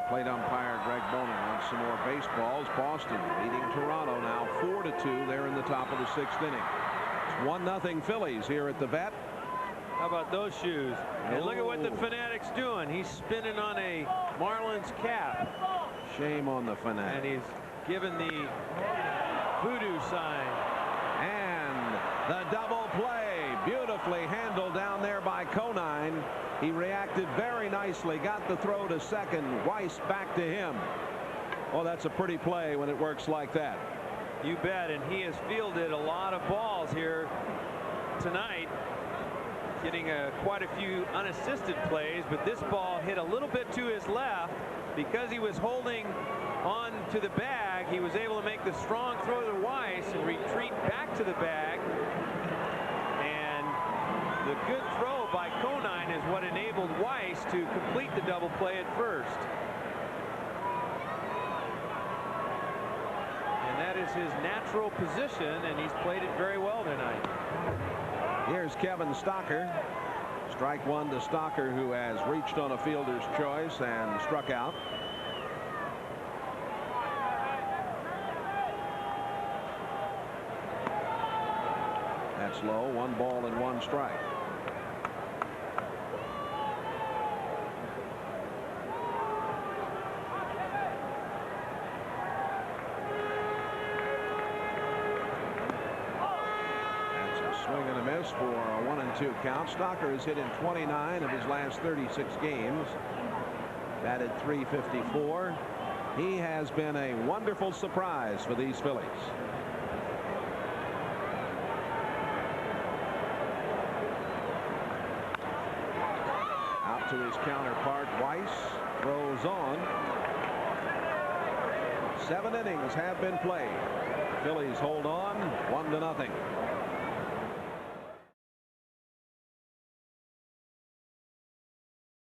S2: Plate umpire Greg Bonin wants some more baseballs. Boston leading Toronto now 4-2. They're in the top of the 6th inning. It's 1-0 Phillies here at the vet.
S1: How about those shoes? And look at what the Fanatic's doing. He's spinning on a Marlins cap.
S2: Shame on the Fanatic.
S1: And he's given the voodoo sign.
S2: And the double play. Beautifully handled down there by Conine. He reacted very nicely, got the throw to second. Weiss back to him. Oh, that's a pretty play when it works like that.
S1: You bet. And he has fielded a lot of balls here tonight, getting quite a few unassisted plays, but this ball hit a little bit to his left. Because he was holding on to the bag, he was able to make the strong throw to Weiss and retreat back to the bag. And the good throw by Conine is what enabled Weiss to complete the double play at first. And that is his natural position, and he's played it very well tonight.
S2: Here's Kevin Stocker. Strike 1 to Stocker, who has reached on a fielder's choice and struck out. That's low. 1 ball and 1 strike. Swing and a miss for a 1-2 count. Stocker has hit in 29 of his last 36 games. Batted .354. He has been a wonderful surprise for these Phillies. Out to his counterpart. Weiss throws on. 7 innings have been played. Phillies hold on 1-0.